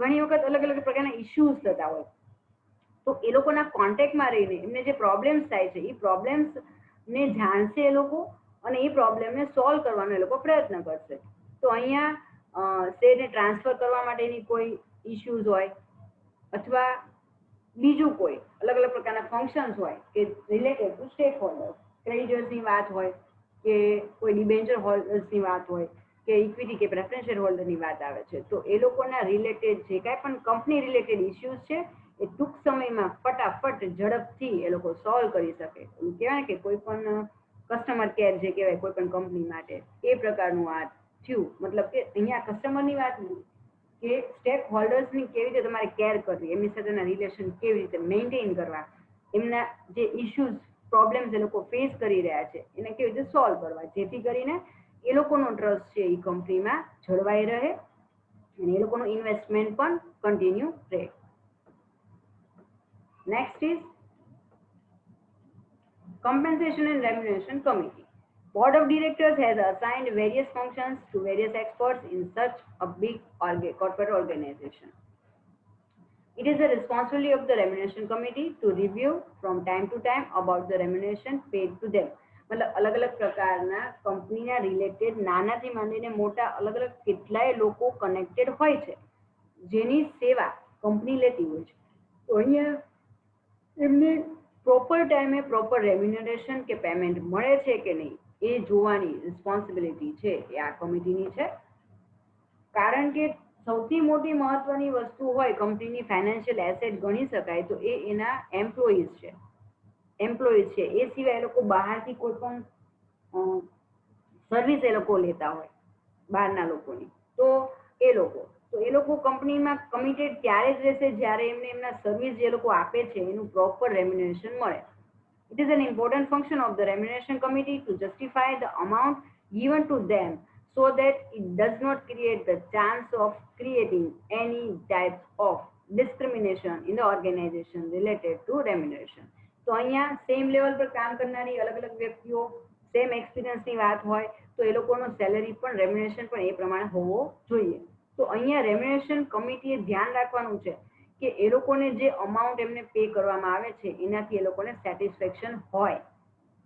ઘણી વખત અલગ અલગ પ્રકારના ઇશ્યુઝ થતા હોય, તો એ લોકોના કોન્ટેક્ટમાં રહીને એમને જે પ્રોબ્લેમ્સ થાય છે એ પ્રોબ્લેમ્સને જાણશે એ લોકો, અને એ પ્રોબ્લેમને સોલ્વ કરવાનો એ લોકો પ્રયત્ન કરશે. તો અહીંયા શેરને ટ્રાન્સફર કરવા માટેની કોઈ ઇશ્યુઝ હોય અથવા બીજું કોઈ અલગ અલગ પ્રકારના ફંક્શન્સ હોય કે રિલેટેડ ટુ સ્ટેક હોલ્ડર્સ, ક્રેડિટર્સની વાત હોય કે કોઈ ડિબેન્ચર હોલ્ડર્સની વાત હોય કે ઇક્વિટી કે પ્રેફરન્સ શેર હોલ્ડરની વાત આવે છે, તો એ લોકોના રિલેટેડ જે કાંઈ પણ કંપની રિલેટેડ ઇશ્યુઝ છે એ ટૂંક સમયમાં ફટાફટ ઝડપથી એ લોકો સોલ્વ કરી શકે. એવું કહેવાય ને કે કોઈ પણ કસ્ટમર કેર જે કહેવાય કોઈ પણ કંપની માટે, એ પ્રકારનું આ થયું. મતલબ કે અહીંયા કસ્ટમરની વાત કે સ્ટેક હોલ્ડર્સની કેવી રીતે તમારે કેર કરવી, એમની સાથેના રિલેશન કેવી રીતે મેન્ટેન કરવા, એમના જે ઇશ્યુઝ પ્રોબ્લેમ્સ એ લોકો ફેસ કરી રહ્યા છે એને કેવી રીતે સોલ્વ કરવા, જેથી કરીને એ લોકોનો ટ્રસ્ટ છે એ કંપનીમાં જળવાઈ રહે અને એ લોકોનું ઇન્વેસ્ટમેન્ટ પણ કન્ટિન્યુ રહે. Next is Compensation and Remuneration Committee. Board of Directors has assigned various functions to various experts in such a big corporate organization. It is the responsibility of the Remuneration Committee to review from time to time about the remuneration paid to them. मतलब अलग अलग प्रकारना कंपनीना related नानाथी માંડીને મોટા અલગ અલગ કેટલાય લોકો કનેક્ટેડ હોય છે જેની સેવા કંપની લેતી હોય છે. તો અહીંયા એમને પ્રોપર ટાઈમે પ્રોપર રેમ્યુનરેશન કે પેમેન્ટ મળે છે કે નહીં એ જોવાની રિસ્પોન્સિબિલિટી છે એ આ કમિટીની છે. કારણ કે સૌથી મોટી મહત્વની વસ્તુ હોય કંપનીની ફાઇનાન્શિયલ એસેટ ગણી શકાય તો એ એના એમ્પ્લોઈઝ છે. એ સિવાય એ લોકો બહારથી કોઈ પણ સર્વિસ એ લોકો લેતા હોય બહારના લોકોની, તો એ લોકો કંપનીમાં કમિટેડ ત્યારે જ રહેશે જ્યારે એમને એમના સર્વિસ જે લોકો આપે છે એનું પ્રોપર રેમ્યુનરેશન મળે. It is an important function of the remuneration committee to justify the amount given to them so that it does not create the chance of creating any types of discrimination in the organization related to remuneration. તો અહીંયા same level પર કામ કરનારી અલગ અલગ વ્યક્તિઓ same એક્સપિરિયન્સની વાત હોય તો એ લોકોનો સેલરી પણ રેમ્યુનરેશન પણ એ પ્રમાણે હોવો જોઈએ. તો અહીંયા રેમ્યુનરેશન કમિટીએ ધ્યાન રાખવાનું છે કે એ લોકોને જે અમાઉન્ટ એમને પે કરવામાં આવે છે એનાથી એ લોકોને સેટિસ્ફેક્શન હોય.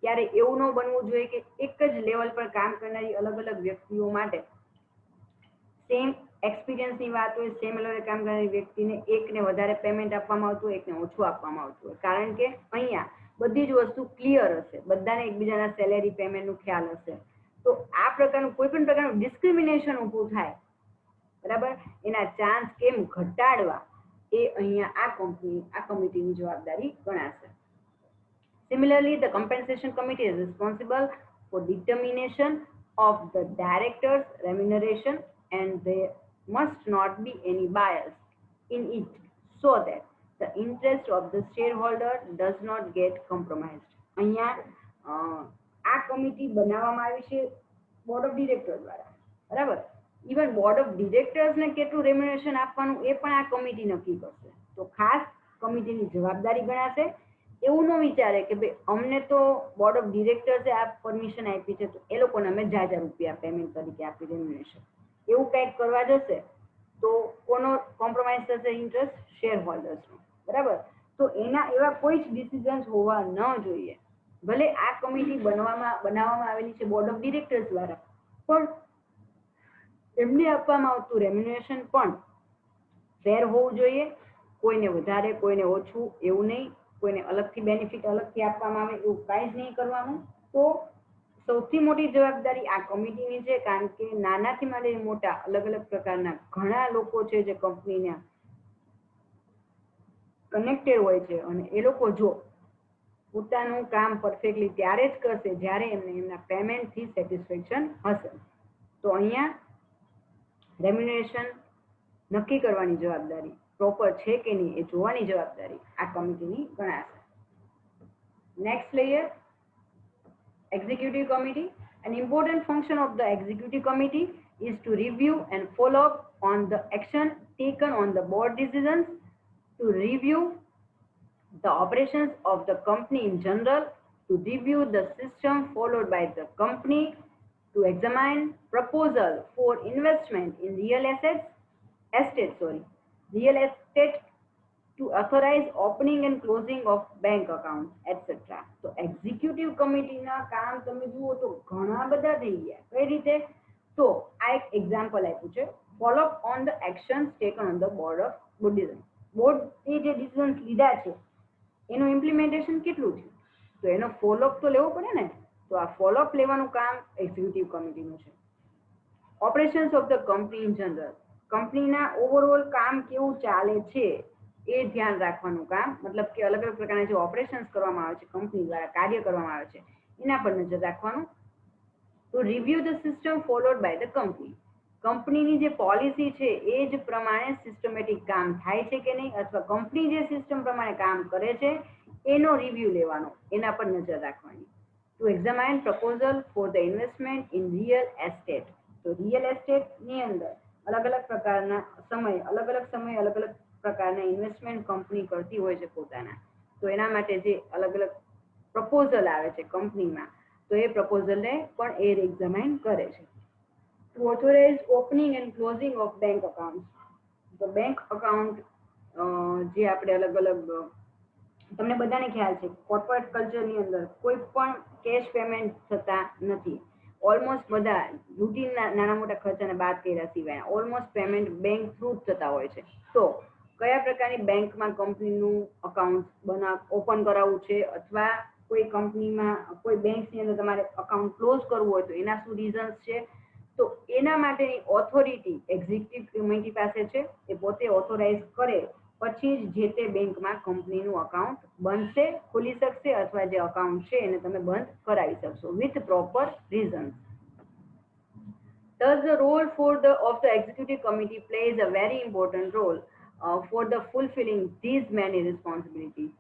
ત્યારે એવું ન બનવું જોઈએ કે એક જ લેવલ પર કામ કરનારી અલગ અલગ વ્યક્તિઓ માટે સેમ એક્સપિરિયન્સની વાત હોય, સેમ લેવલે કામ કરનારી વ્યક્તિને એકને વધારે પેમેન્ટ આપવામાં આવતું હોય, એકને ઓછું આપવામાં આવતું હોય, કારણ કે અહીંયા બધી જ વસ્તુ ક્લિયર હશે, બધાને એકબીજાના સેલેરી પેમેન્ટનું ખ્યાલ હશે. તો આ પ્રકારનું કોઈ પણ પ્રકારનું ડિસ્ક્રિમિનેશન ઊભું થાય, બરાબર, એના ચાન્સ કેમ ઘટાડવા એ અહીંયા આ કમિટીની જવાબદારી ગણાશે. Similarly, the compensation committee is responsible for determination of the director's remuneration, and there must not be any bias in it, so that the interest of the shareholder does not get compromised. અહીંયા આ committee બનાવવામાં આવી છે board of director દ્વારા, બરાબર. Even board of ડિરેક્ટર્સને કેટલું રેમ્યુનરેશન આપવાનું એ પણ આ કમિટી નક્કી કરશે. તો ખાસ કમિટીની જવાબદારી ગણાશે. એવું ન વિચારે કે ભાઈ અમને તો બોર્ડ ઓફ ડિરેક્ટર્સે આ પરમિશન આપી છે તો એ લોકોને અમે જાજા રૂપિયા પેમેન્ટ તરીકે આપી રેમ્યુનરેશન, એવું કંઈક કરવા જશે તો કોનો કોમ્પ્રોમાઇઝ થશે? ઇન્ટરેસ્ટ શેર હોલ્ડર્સનો, બરાબર. તો એના એવા કોઈ જ ડિસિઝન્સ હોવા ન જોઈએ. ભલે આ કમિટી બનાવવામાં આવેલી છે બોર્ડ ઓફ ડિરેક્ટર્સ દ્વારા, પણ એમને આપવામાં આવતું રેમ્યુનરેશન પણ ફેર હોવું જોઈએ. કોઈને વધારે કોઈને ઓછું એવું નહીં, કોઈને અલગથી બેનિફિટ અલગથી આપવામાં આવે એવું કાંઈ જ નહીં કરવાનું. તો સૌથી મોટી જવાબદારી આ કમિટીની છે, કારણ કે નાનાથી માંડીને મોટા અલગ અલગ પ્રકારના ઘણા લોકો છે જે કંપનીને કનેક્ટેડ હોય છે, અને એ લોકો જો પોતાનું કામ પરફેક્ટલી ત્યારે જ કરશે જ્યારે એમને એમના પેમેન્ટથી સેટિસ્ફેક્શન હશે. તો અહીંયા રેમ્યુનરેશન નક્કી કરવાની જવાબદારી પ્રોપર છે કે નહીં એ જોવાની જવાબદારી આ કમિટીની ગણાશે. નેક્સ્ટ લઈએ executive committee. An important function of the executive committee is to review and follow up on the action taken on the board decisions, to review the operations of the company in general, to review the system followed by the company, to examine proposal for investment in real estate, to authorize opening and closing of bank accounts, etc. તો executive કમિટીના કામ તમે જુઓ તો ઘણા બધા થઈ ગયા. કઈ રીતે? તો આ એક એક્ઝામ્પલ આપ્યું છે, follow up on the actions taken on the board of decision. બોર્ડે જે ડિસિઝન્સ લીધા છે એનું ઇમ્પ્લિમેન્ટેશન કેટલું થયું, તો એનો ફોલોઅપ તો લેવો પડે ને. તો આ ફોલોઅપ લેવાનું કામ એક્ઝિક્યુટિવ કમિટીનું છે. Operations of the company in general, કંપનીના ઓવરઓલ કામ કેવું ચાલે છે એ ધ્યાન રાખવાનું કામ, મતલબ કે અલગ અલગ પ્રકારના જે ઓપરેશન્સ કરવામાં આવે છે, કંપની દ્વારા કાર્ય કરવામાં આવે છે, એના પર નજર રાખવાનું. તો review the system followed by the company, કંપનીની જે પોલિસી છે એ જ પ્રમાણે સિસ્ટમેટિક કામ થાય છે કે નહીં, અથવા કંપની જે સિસ્ટમ પ્રમાણે કામ કરે છે એનો રિવ્યુ લેવાનો, એના પર નજર રાખવાની. To examine proposal for the investment in real estate, તો રિયલ એસ્ટેટની અંદર અલગ અલગ પ્રકારના અલગ અલગ પ્રકારના ઇન્વેસ્ટમેન્ટ કંપની કરતી હોય છે પોતાના. તો એના માટે જે અલગ અલગ પ્રપોઝલ આવે છે કંપનીમાં, તો એ પ્રપોઝલને પણ એ એક્ઝામાઇન કરે છે. To authorise opening and closing of bank account, તો બેંક અકાઉન્ટ જે આપણે અલગ અલગ, તમને બધાને ખ્યાલ છે કોર્પોરેટ કલ્ચરની અંદર કોઈ પણ કેશ પેમેન્ટ થતા નથી. ઓલમોસ્ટ બધા રૂટીનના નાના મોટા ખર્ચાને બાદ કર્યા સિવાય ઓલમોસ્ટ પેમેન્ટ બેંક થ્રુ જ થતા હોય છે. તો કયા પ્રકારની બેંકમાં કંપનીનું અકાઉન્ટ ઓપન કરાવવું છે, અથવા કોઈ કંપનીમાં કોઈ બેંકની અંદર તમારે અકાઉન્ટ ક્લોઝ કરવું હોય તો એના શું રીઝન્સ છે, તો એના માટેની ઓથોરિટી એક્ઝિક્યુટિવ કમિટી પાસે છે. એ પોતે ઓથોરાઇઝ કરે પછી જ જે તે બેંકમાં કંપનીનું અકાઉન્ટ બનશે, ખુલી શકશે, અથવા જે અકાઉન્ટ છે એને તમે બંધ કરાવી શકશો with proper reasons. Thus, the role of the executive committee plays a very important role for the fulfilling these many responsibilities.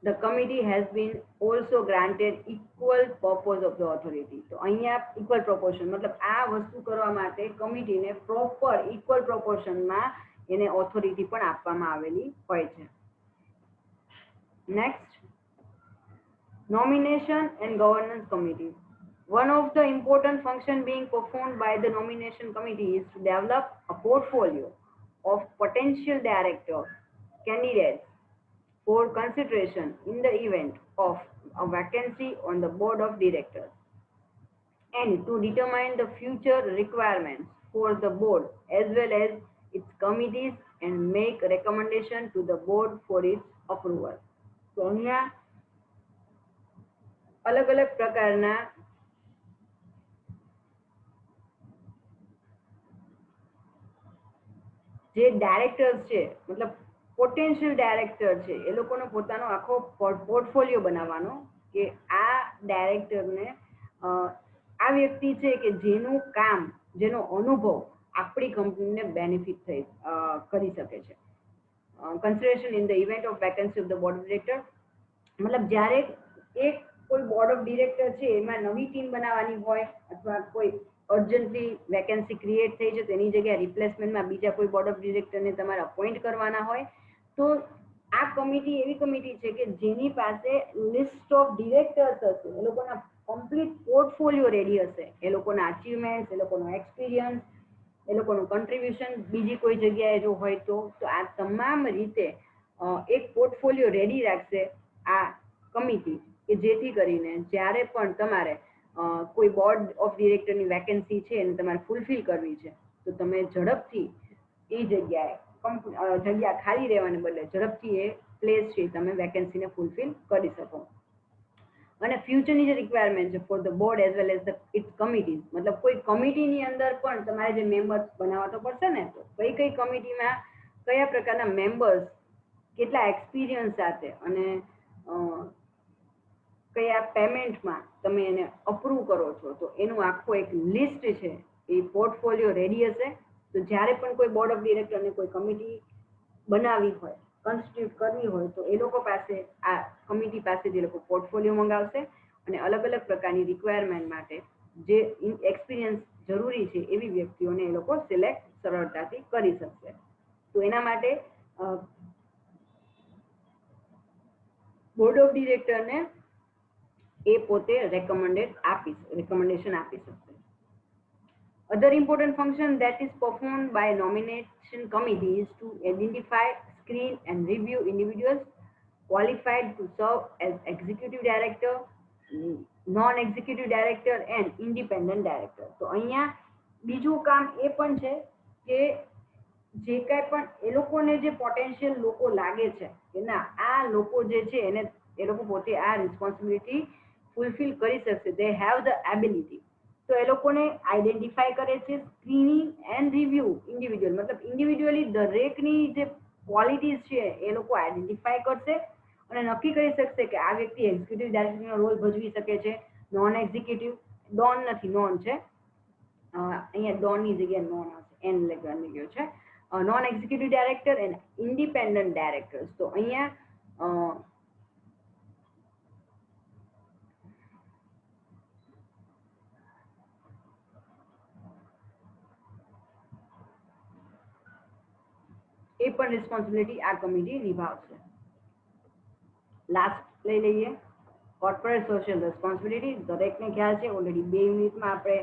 The committee has been also granted equal purpose of the authority. તો અહીંયા equal proportion મતલબ આ વસ્તુ કરવા માટે કમિટીને proper equal પ્રોપોર્શનમાં એને authority પણ આપવામાં આવેલી હોય છે. Next, nomination and governance committee. One of the important functions being performed by the nomination committee is to develop a portfolio of potential director candidates for consideration in the event of a vacancy on the board of directors, and to determine the future requirements for the board as well as its committees and make recommendation to the board for its approval. તો અહીંયા અલગ અલગ પ્રકારના જે directors છે, મતલબ potential director છે, એ લોકોનો પોતાનો આખો પોર્ટફોલિયો બનાવવાનો કે આ ડાયરેક્ટરને આ વ્યક્તિ છે કે જેનું કામ, જેનો અનુભવ આપણી કંપનીને બેનિફિટ થઈ કરી શકે છે. Consideration in the event of vacancy of the board of director, મતલબ જ્યારે એક કોઈ બોર્ડ ઓફ ડિરેક્ટર છે એમાં નવી ટીમ બનાવવાની હોય અથવા કોઈ અર્જન્ટલી વેકેન્સી ક્રિએટ થઈ છે તો એની જગ્યાએ રિપ્લેસમેન્ટમાં બીજા કોઈ બોર્ડ ઓફ ડિરેક્ટરને તમારે અપોઇન્ટ કરવાના હોય તો આ કમિટી એવી કમિટી છે કે જેની પાસે લિસ્ટ ઓફ ડિરેક્ટર્સ હશે, એ લોકોના કમ્પ્લીટ પોર્ટફોલિયો રેડી હશે, એ લોકોના અચીવમેન્ટ, એ લોકોનો એક્સપિરિયન્સ, એ લોકોનું કન્ટ્રીબ્યુશન બીજી કોઈ જગ્યાએ જો હોય તો આ તમામ રીતે એક પોર્ટફોલિયો રેડી રાખશે આ કમિટી કે જેથી કરીને જ્યારે પણ તમારે કોઈ બોર્ડ ઓફ ડિરેક્ટરની વેકેન્સી છે અને તમારે ફૂલફિલ કરવી છે તો તમે ઝડપથી એ જગ્યાએ જગ્યા ખાલી રહેવાને બદલે ઝડપથી એ પ્લેસ છે તમે વેકેન્સીને ફૂલફિલ કરી શકો. અને ફ્યુચરની જે રિક્વાયરમેન્ટ છે for the board as well as the its committees, મતલબ કોઈ કમિટીની અંદર પણ તમારે જે મેમ્બર્સ બનાવવા તો પડશે ને, તો કઈ કઈ કમિટીમાં કયા પ્રકારના મેમ્બર્સ કેટલા એક્સપિરિયન્સ સાથે અને કયા પેમેન્ટમાં તમે એને અપ્રૂવ કરો છો તો એનું આખું એક લિસ્ટ છે એ પોર્ટફોલિયો રેડી હશે. તો જ્યારે પણ કોઈ બોર્ડ ઓફ ડિરેક્ટરને કોઈ કમિટી બનાવવી હોય, કોન્સ્ટિટ્યુટ કરવી હોય તો એ લોકો પાસે આ કમિટી પાસેથી એ લોકો પોર્ટફોલિયો મંગાવશે અને અલગ અલગ પ્રકારની રિક્વાયરમેન્ટ માટે જે એક્સપિરિયન્સ જરૂરી છે એવી વ્યક્તિઓને એ લોકો સિલેક્ટ સરળતાથી કરી શકશે. તો એના માટે બોર્ડ ઓફ ડિરેક્ટરને એ પોતે recommendation આપી શકશે. Other important function that is performed by nomination committees to identify, screen and review individuals qualified to serve as executive director, non-executive director and independent director. તો અહીંયા બીજું કામ એ પણ છે કે જે કાંઈ પણ એ લોકોને જે પોટેન્શિયલ લોકો લાગે છે કે ના આ લોકો જે છે એને એ લોકો પોતે આ રિસ્પોન્સિબિલિટી ફૂલફિલ કરી શકશે, દે હેવ ધ એબિલિટી, તો એ લોકોને આઈડેન્ટિફાઈ કરે છે, સ્ક્રીનિંગ એન્ડ રિવ્યુ ઇન્ડિવિજ્યુઅલ, મતલબ ઇન્ડિવિજ્યુઅલી દરેકની જે ક્વોલિટીઝ છે એ લોકો આઈડેન્ટિફાઈ કરશે અને નક્કી કરી શકશે કે આ વ્યક્તિ એક્ઝિક્યુટિવ ડાયરેક્ટરનો રોલ ભજવી શકે છે, નોન એક્ઝિક્યુટિવ, ડોન નથી નોન છે, અહીંયા ડોનની જગ્યાએ નોન આવશે, એન લગાવી ગયો છે, non executive director and independent directors. તો અહીંયા એ પણ રિસ્પોન્સિબિલિટી આ કમિટી નિભાવશે. લાસ્ટ લઈ લઈએ કોર્પોરેટ સોશિયલ રિસ્પોન્સિબિલિટી. દરેકને ખ્યાલ છે ઓલરેડી 2 મિનિટમાં આપણે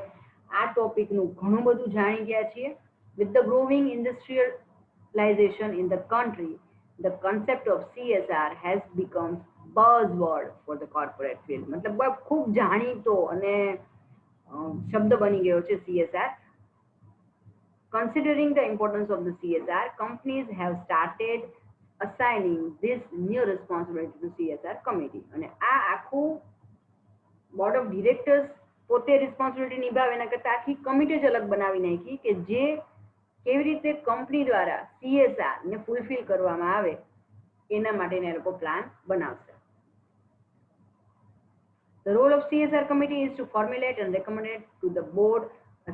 આ ટોપિકનું ઘણું બધું જાણી ગયા છીએ. With the growing industrialisation in the country, the concept of CSR has become buzzword for the corporate field, મતલબ ખૂબ જાણીતો અને શબ્દ બની ગયો છે CSR. Considering the importance of the CSR, companies have started assigning this new responsibility to CSR committee. અને આ આખું બોર્ડ ઓફ ડિરેક્ટર્સ પોતે રિસ્પોન્સિબિલિટી નિભાવે એના કરતાં આખી કમિટી જ અલગ બનાવી નાખી કે જે કેવી રીતે કંપની દ્વારા CSR ને ફૂલફિલ કરવામાં આવે એના માટેના એ લોકો પ્લાન બનાવશે. The role of CSR committee is to formulate and recommend to the board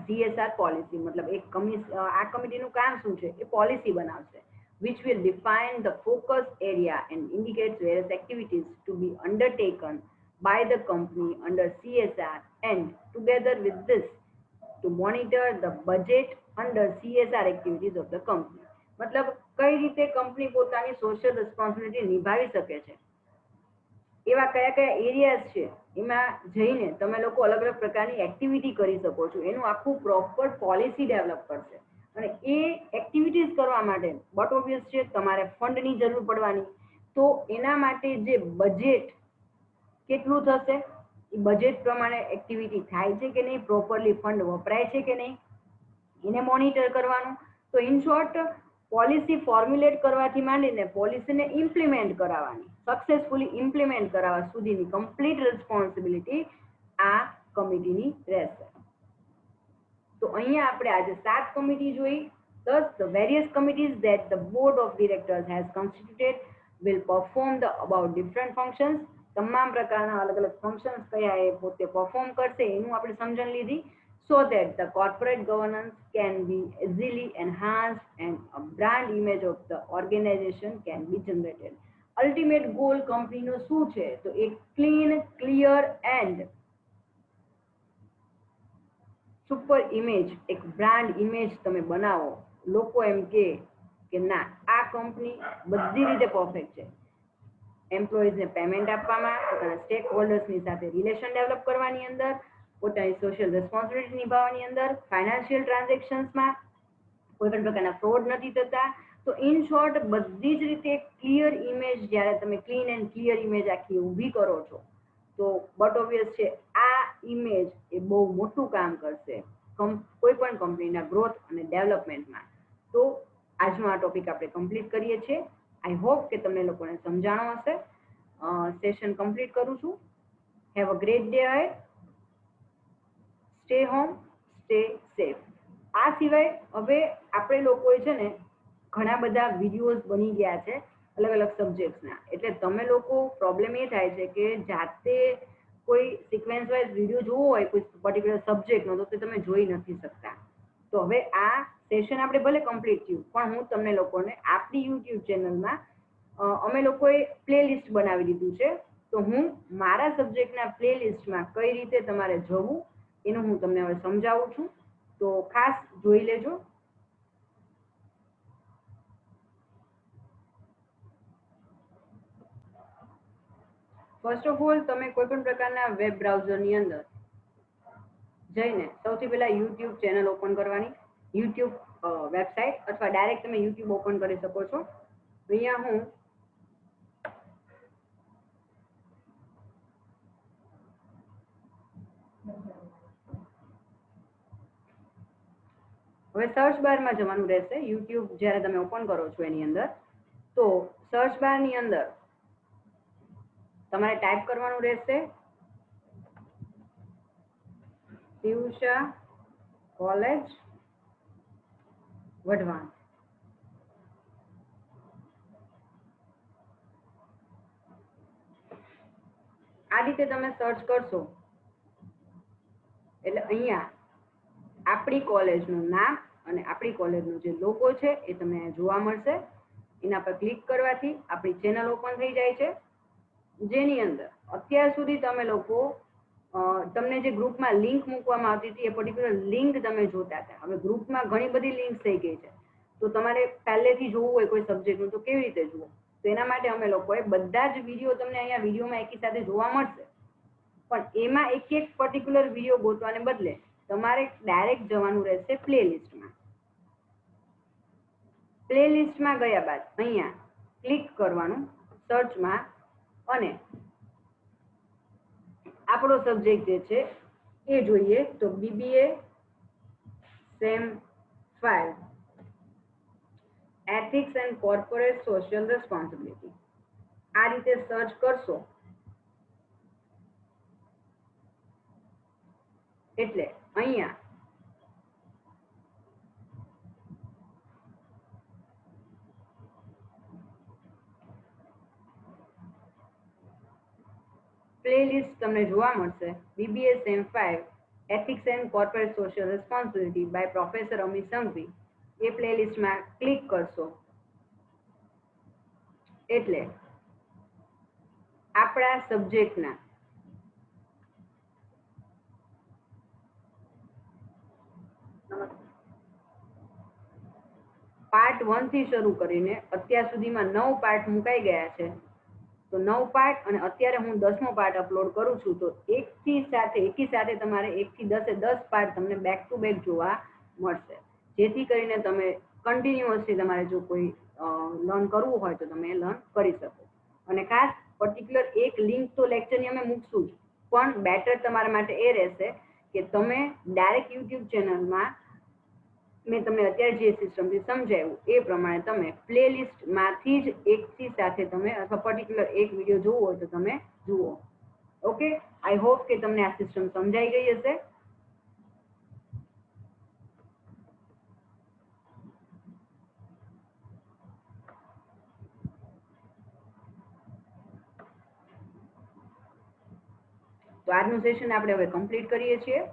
CSR policy, मतलब एक આ કમિટીનું કામ શું છે એ પોલિસી બનાવશે which will define the focus area and indicates various activities to be undertaken by the company under CSR and together with this to monitor the budget under CSR activities of the company. मतलब કઈ રીતે company પોતાની social responsibility નિભાવી શકે છે, એવા કયા કયા એરિયાઝ છે એમાં જઈને તમે લોકો અલગ અલગ પ્રકારની એક્ટિવિટી કરી શકો છો, એનું આખું પ્રોપર પોલિસી ડેવલપ કરશે. અને એ એક્ટિવિટીઝ કરવા માટે બટ ઓબ્વિયસ છે તમારે ફંડની જરૂર પડવાની, તો એના માટે જે બજેટ કેટલું થશે એ બજેટ પ્રમાણે એક્ટિવિટી થાય છે કે નહીં, પ્રોપરલી ફંડ વપરાય છે કે નહીં, એને મોનિટર કરવાનું. તો ઇન શોર્ટ પોલિસી ફોર્મ્યુલેટ કરવાથી માંડીને પોલિસીને ઇમ્પ્લિમેન્ટ કરાવવાની, સક્સેસફુલી ઇમ્પ્લિમેન્ટ કરાવવા સુધીની કમ્પ્લીટ રિસ્પોન્સિબિલિટી આ કમિટીની રહેશે. તો અહીંયા આપણે આજે 7 કમિટી જોઈ. Thus, the various committees that the board of directors has constituted will perform the above different functions. તમામ પ્રકારના અલગ અલગ ફંક્શન્સ કયા એ પોતે પરફોર્મ કરશે એનું આપણે સમજણ લીધી. So that the corporate governance can be easily enhanced and a brand image of the organization can be generated. Ultimate goal કંપનીનો શું છે? તો એક clean, clear and super image, એક બ્રાન્ડ ઇમેજ તમે બનાવો. લોકો એમ કે ના આ કંપની બધી રીતે પરફેક્ટ છે. એમ્પ્લોઈઝને પેમેન્ટ આપવામાં, પોતાના સ્ટેક હોલ્ડર્સની સાથે રિલેશન ડેવલપ કરવાની અંદર, પોતાની સોશિયલ રિસ્પોન્સિબિલિટી નિભાવવાની અંદર, ફાઇનાન્શિયલ ટ્રાન્ઝેક્શન્સમાં કોઈ પણ પ્રકારના ફ્રોડ નથી થતા. તો ઇન શોર્ટ બધી જ રીતે ક્લિયર ઇમેજ જ્યારે તમે ક્લીન એન્ડ ક્લિયર ઇમેજ આખી ઊભી કરો છો તો બટ ઓબ્વિયસ છે આ ઇમેજ એ બહુ મોટું કામ કરશે કોઈ પણ કંપનીના ગ્રોથ અને ડેવલપમેન્ટમાં. તો આજનો આ ટોપિક આપણે કમ્પ્લીટ કરીએ છીએ. આઈ હોપ કે તમને લોકોને સમજાણો હશે. સેશન કમ્પ્લીટ કરું છું. Have a great day ahead. Stay home, stay safe. આ સિવાય હવે આપણે લોકોએ છે ને ઘણા બધા વિડીયોઝ બની ગયા છે અલગ અલગ સબ્જેક્ટ્સના. એટલે તમે લોકો પ્રોબ્લેમ એ થાય છે કે જાતે કોઈ સિક્વન્સ વાઇઝ વિડીયો જોવો હોય કોઈ પર્ટિક્યુલર સબ્જેક્ટનો તો તે તમે જોઈ નથી શકતા. તો હવે આ સેશન આપણે ભલે કમ્પ્લીટ થયું પણ હું તમને લોકોને આપણી યુટ્યુબ ચેનલમાં અમે લોકોએ પ્લેલિસ્ટ બનાવી દીધું છે. તો હું મારા સબ્જેક્ટના પ્લેલિસ્ટમાં કઈ રીતે તમારે જવું એનું હું તમને હવે સમજાવું છું. તો ખાસ જોઈ લેજો. ફર્સ્ટ ઓફ ઓલ તમે કોઈ પણ પ્રકારના વેબ બ્રાઉઝરની અંદર જઈને સૌથી પહેલા યુટ્યુબ ચેનલ ઓપન કરવાની, યુટ્યુબ વેબસાઇટ અથવા ડાયરેક્ટ તમે યુટ્યુબ ઓપન કરી શકો છો. અહીંયા હું હવે સર્ચ બારમાં જવાનું રહેશે. યુટ્યુબ જ્યારે તમે ઓપન કરો છો એની અંદર તો સર્ચ બારની અંદર તમારે ટાઈપ કરવાનું રહેશે પીયુષા કોલેજ વઢવાણ. આ રીતે તમે સર્ચ કરશો એટલે અહીંયા આપણી કોલેજનું નામ અને આપણી કોલેજનો જે લોગો છે એ તમને જોવા મળશે. એના પર ક્લિક કરવાથી આપણી ચેનલ ઓપન થઈ જાય છે જેની અંદર અત્યાર સુધી તમે લોકો તમને જે ગ્રુપમાં લિંક મૂકવામાં આવતી હતી એ પર્ટિક્યુલર લિંક તમે જોતા હતા. હવે ગ્રુપમાં ઘણી બધી લિંક થઈ ગઈ છે તો તમારે પહેલેથી જોવું હોય કોઈ સબ્જેક્ટનું તો કેવી રીતે જુઓ? તો એના માટે અમે લોકોએ બધા જ વિડીયો તમને અહીંયા વિડીયોમાં એકી સાથે જોવા મળશે પણ એમાં એક એક પર્ટિક્યુલર વિડીયો ગોતવાને બદલે તમારે ડાયરેક્ટ જવાનું રહેશે પ્લેલિસ્ટમાં. પ્લેલિસ્ટમાં ગયા બાદ અહીંયા ક્લિક કરવાનું સર્ચમાં અને આપણો સબ્જેક્ટ જે છે એ જોઈએ તો BBA sem 5 ethics and corporate social responsibility. આ રીતે સર્ચ કરશો એટલે અહીંયા પ્લેલિસ્ટ તમને જોવા મળશે. BBA sem 5 ethics and corporate social responsibility by professor Amit Sanghvi. એ પ્લેલિસ્ટમાં ક્લિક કરશો એટલે આપણા સબ્જેક્ટના પાર્ટ 1 થી શરૂ કરીને અત્યાર સુધીમાં 9 પાર્ટ મુકાઈ ગયા છે. તો 9 પાર્ટ અને અત્યારે હું 10મો પાર્ટ અપલોડ કરું છું. તો એકી સાથે તમારે 1 થી 10 પાર્ટ તમને બેક ટુ બેક જોવા મળશે જેથી કરીને તમે કન્ટિન્યુઅસલી તમારે જો કોઈ લર્ન કરવું હોય તો તમે લર્ન કરી શકો. અને ખાસ પર્ટિક્યુલર એક લિંક તો લેક્ચરની અમે મૂકશું જ પણ બેટર તમારા માટે એ રહેશે કે તમે ડાયરેક્ટ યુટ્યુબ ચેનલમાં મેં તમને અત્યારે જે સિસ્ટમથી સમજાવ્યું એ પ્રમાણે તમે પ્લેલિસ્ટમાંથી જ એકથી સાથે તમે અથવા પર્ટિક્યુલર એક વિડીયો જોવો હોય તો તમે જુઓ. ઓકે, આઈ હોપ કે તમને આ સિસ્ટમ સમજાઈ ગઈ હશે. તો આજનું સેશન આપણે હવે કમ્પ્લીટ કરીએ છીએ.